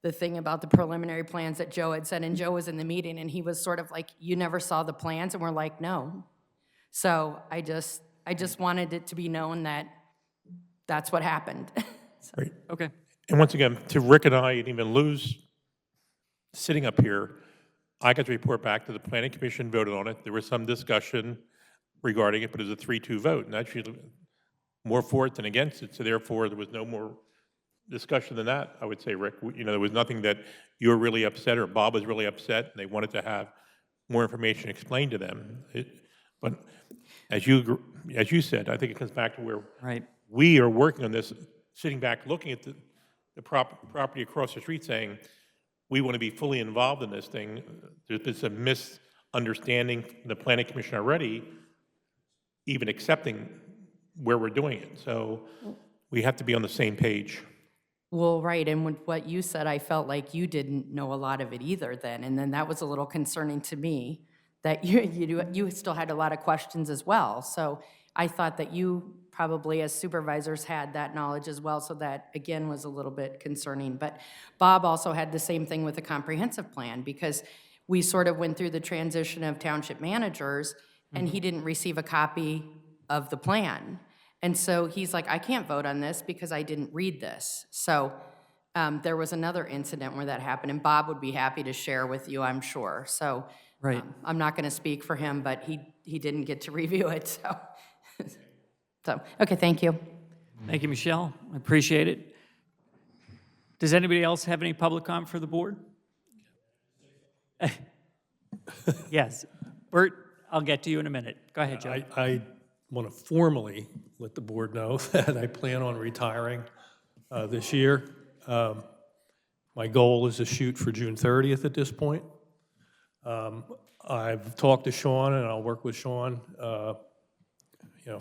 J: the thing about the preliminary plans that Joe had said, and Joe was in the meeting, and he was sort of like, you never saw the plans? And we're like, no. So I just wanted it to be known that that's what happened.
E: Right.
A: Okay.
E: And once again, to Rick and I, and even Lou's sitting up here, I got to report back to the planning commission, voted on it. There was some discussion regarding it, but it was a 3-2 vote, and actually more for it than against it. So therefore, there was no more discussion than that, I would say, Rick. There was nothing that you were really upset or Bob was really upset, and they wanted to have more information explained to them. But as you said, I think it comes back to where
A: Right.
E: we are working on this, sitting back, looking at the property across the street, saying, we want to be fully involved in this thing. There's been some misunderstanding from the planning commission already, even accepting where we're doing it. So we have to be on the same page.
J: Well, right, and with what you said, I felt like you didn't know a lot of it either then, and then that was a little concerning to me, that you still had a lot of questions as well. So I thought that you probably, as supervisors, had that knowledge as well, so that, again, was a little bit concerning. But Bob also had the same thing with the comprehensive plan, because we sort of went through the transition of township managers, and he didn't receive a copy of the plan. And so he's like, I can't vote on this because I didn't read this. So there was another incident where that happened, and Bob would be happy to share with you, I'm sure. So
A: Right.
J: I'm not going to speak for him, but he didn't get to review it, so. So, okay, thank you.
A: Thank you, Michelle. I appreciate it. Does anybody else have any public comment for the board? Yes. Bert, I'll get to you in a minute. Go ahead, Joe.
F: I want to formally let the board know that I plan on retiring this year. My goal is to shoot for June 30th at this point. I've talked to Sean, and I'll work with Sean,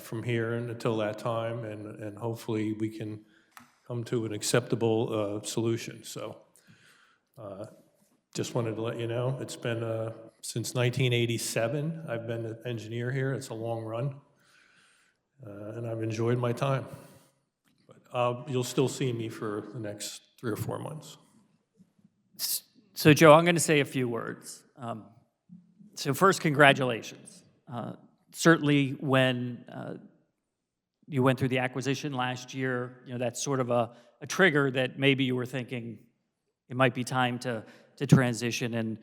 F: from here until that time, and hopefully we can come to an acceptable solution. So just wanted to let you know, it's been since 1987, I've been an engineer here. It's a long run, and I've enjoyed my time. But you'll still see me for the next 3 or 4 months.
A: So, Joe, I'm going to say a few words. So first, congratulations. Certainly when you went through the acquisition last year, that's sort of a trigger that maybe you were thinking it might be time to transition. And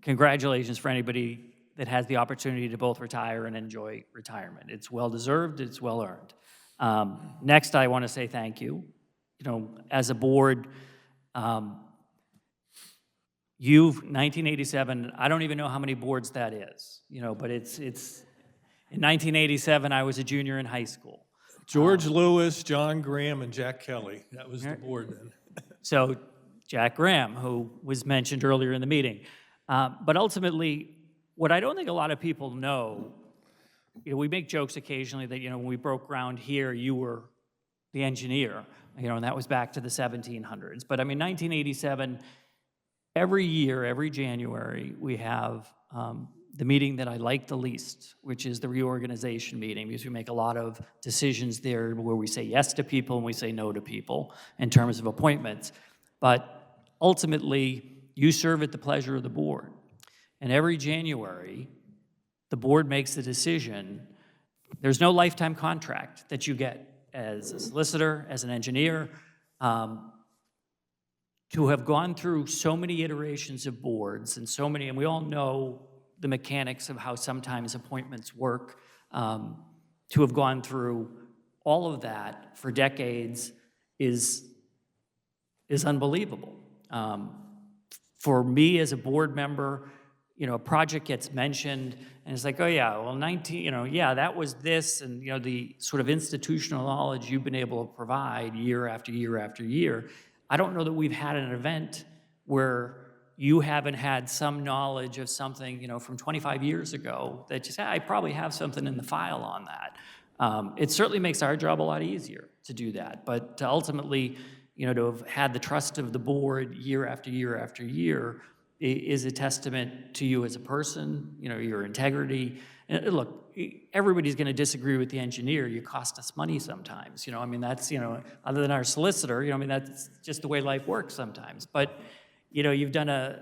A: congratulations for anybody that has the opportunity to both retire and enjoy retirement. It's well-deserved, it's well-earned. Next, I want to say thank you. As a board, 1987, I don't even know how many boards that is, but it's in 1987, I was a junior in high school.
F: George Lewis, John Graham, and Jack Kelly. That was the board then.
A: So Jack Graham, who was mentioned earlier in the meeting. But ultimately, what I don't think a lot of people know, we make jokes occasionally that, when we broke ground here, you were the engineer, and that was back to the 1700s. But 1987, every year, every January, we have the meeting that I like the least, which is the reorganization meeting, because we make a lot of decisions there where we say yes to people and we say no to people in terms of appointments. But ultimately, you serve at the pleasure of the board. And every January, the board makes the decision. There's no lifetime contract that you get as a solicitor, as an engineer. To have gone through so many iterations of boards and so many, and we all know the mechanics of how sometimes appointments work, to have gone through all of that for decades is unbelievable. For me as a board member, a project gets mentioned and it's like, oh yeah, well 19, yeah, that was this, and the sort of institutional knowledge you've been able to provide year after year after year. I don't know that we've had an event where you haven't had some knowledge of something, from 25 years ago that you say, I probably have something in the file on that. It certainly makes our job a lot easier to do that, but to ultimately, to have had the trust of the board year after year after year is a testament to you as a person, your integrity. And look, everybody's going to disagree with the engineer. You cost us money sometimes. That's, other than our solicitor, that's just the way life works sometimes. But, you've done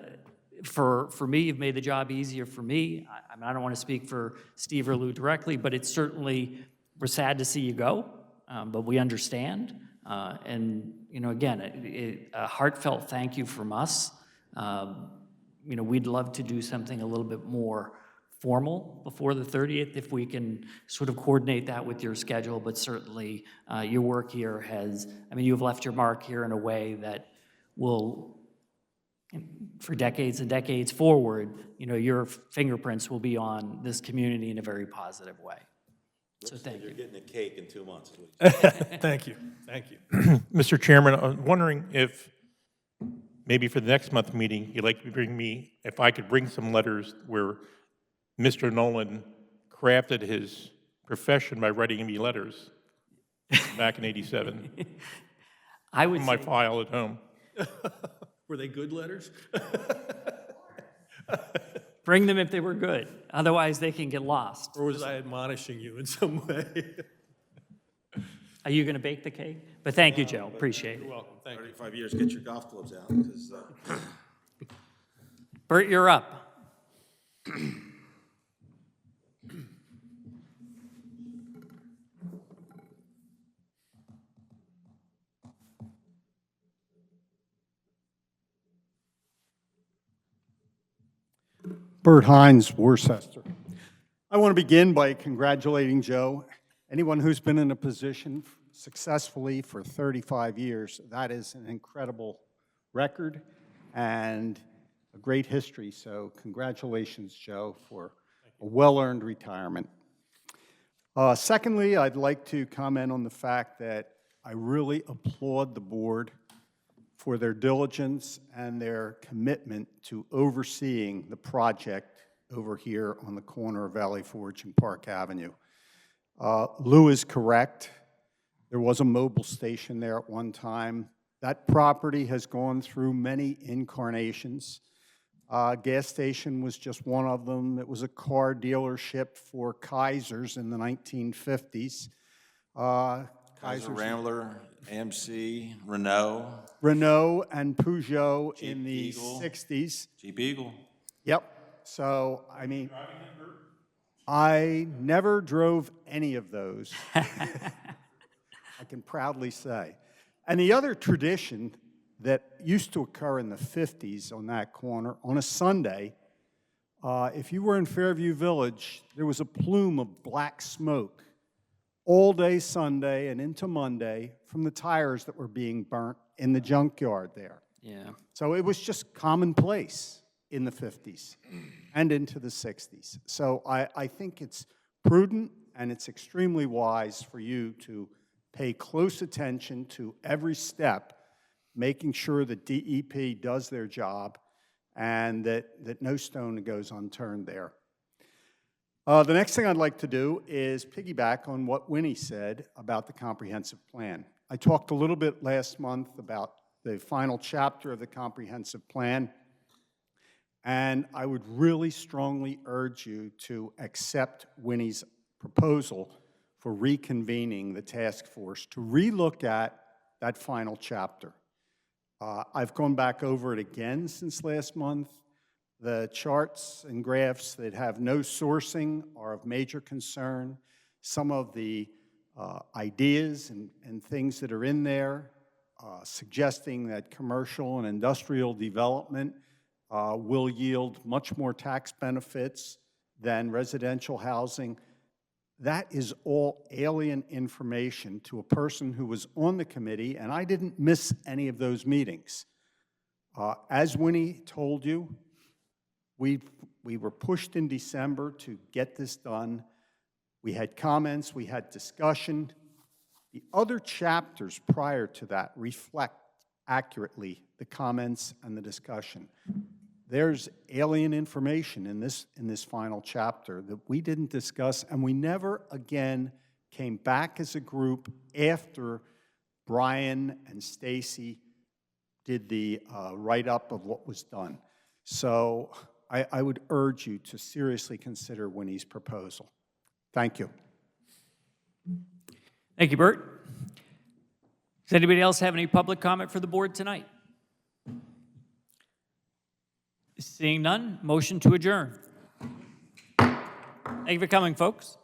A: for me, you've made the job easier for me. I don't want to speak for Steve or Lou directly, but it's certainly, we're sad to see you go, but we understand. And, again, a heartfelt thank you from us. We'd love to do something a little bit more formal before the 30th if we can sort of coordinate that with your schedule, but certainly your work here you've left your mark here in a way that will, for decades and decades forward, your fingerprints will be on this community in a very positive way. So thank you.
D: You're getting a cake in 2 months, please.
F: Thank you, thank you.
E: Mr. Chairman, I'm wondering if maybe for the next month meeting, you'd like to bring me, if I could bring some letters where Mr. Nolan crafted his profession by writing me letters back in '87
A: I would
E: from my
A: say,
E: file at home.
F: Were they good letters?
A: bring them if they were good. Otherwise, they can get lost.
F: Or was I admonishing you in some way?
A: Are you going to bake the cake? But thank you, Joe. Appreciate it.
F: You're welcome, thank you.
D: 35 years, get your golf clubs out, because
A: Bert, you're up.
K: Bert Hines, Worcester. I want to begin by congratulating Joe. Anyone who's been in a position successfully for 35 years, that is an incredible record and a great history. So congratulations, Joe, for a well-earned retirement. Secondly, I'd like to comment on the fact that I really applaud the board for their diligence and their commitment to overseeing the project over here on the corner of Valley Forge and Park Avenue. Lou is correct. There was a mobile station there at one time. That property has gone through many incarnations. Gas station was just one of them. It was a car dealership for Kaisers in the 1950s.
D: Kaiser Rambler, AMC, Renault,
K: and Peugeot in the
D: Eagle.
K: 60s.
D: Jeep Eagle.
K: Yep. So, I never drove any of those. I can proudly say. And the other tradition that used to occur in the 50s on that corner, on a Sunday, if you were in Fairview Village, there was a plume of black smoke all day Sunday and into Monday from the tires that were being burnt in the junkyard there.
A: Yeah.
K: So it was just commonplace in the 50s and into the 60s. So I think it's prudent and it's extremely wise for you to pay close attention to every step, making sure that DEP does their job and that no stone goes unturned there. The next thing I'd like to do is piggyback on what Winnie said about the comprehensive plan. I talked a little bit last month about the final chapter of the comprehensive plan, And I would really strongly urge you to accept Winnie's proposal for reconvening the task force to relook at that final chapter. I've gone back over it again since last month. The charts and graphs that have no sourcing are of major concern. Some of the ideas and things that are in there suggesting that commercial and industrial development will yield much more tax benefits than residential housing. That is all alien information to a person who was on the committee, and I didn't miss any of those meetings. As Winnie told you, we were pushed in December to get this done. We had comments, we had discussion. The other chapters prior to that reflect accurately the comments and the discussion. There's alien information in this final chapter that we didn't discuss, and we never again came back as a group after Brian and Stacy did the write-up of what was done. So I would urge you to seriously consider Winnie's proposal. Thank you.
A: Thank you, Bert. Does anybody else have any public comment for the board tonight? Seeing none, motion to adjourn. Thank you for coming, folks.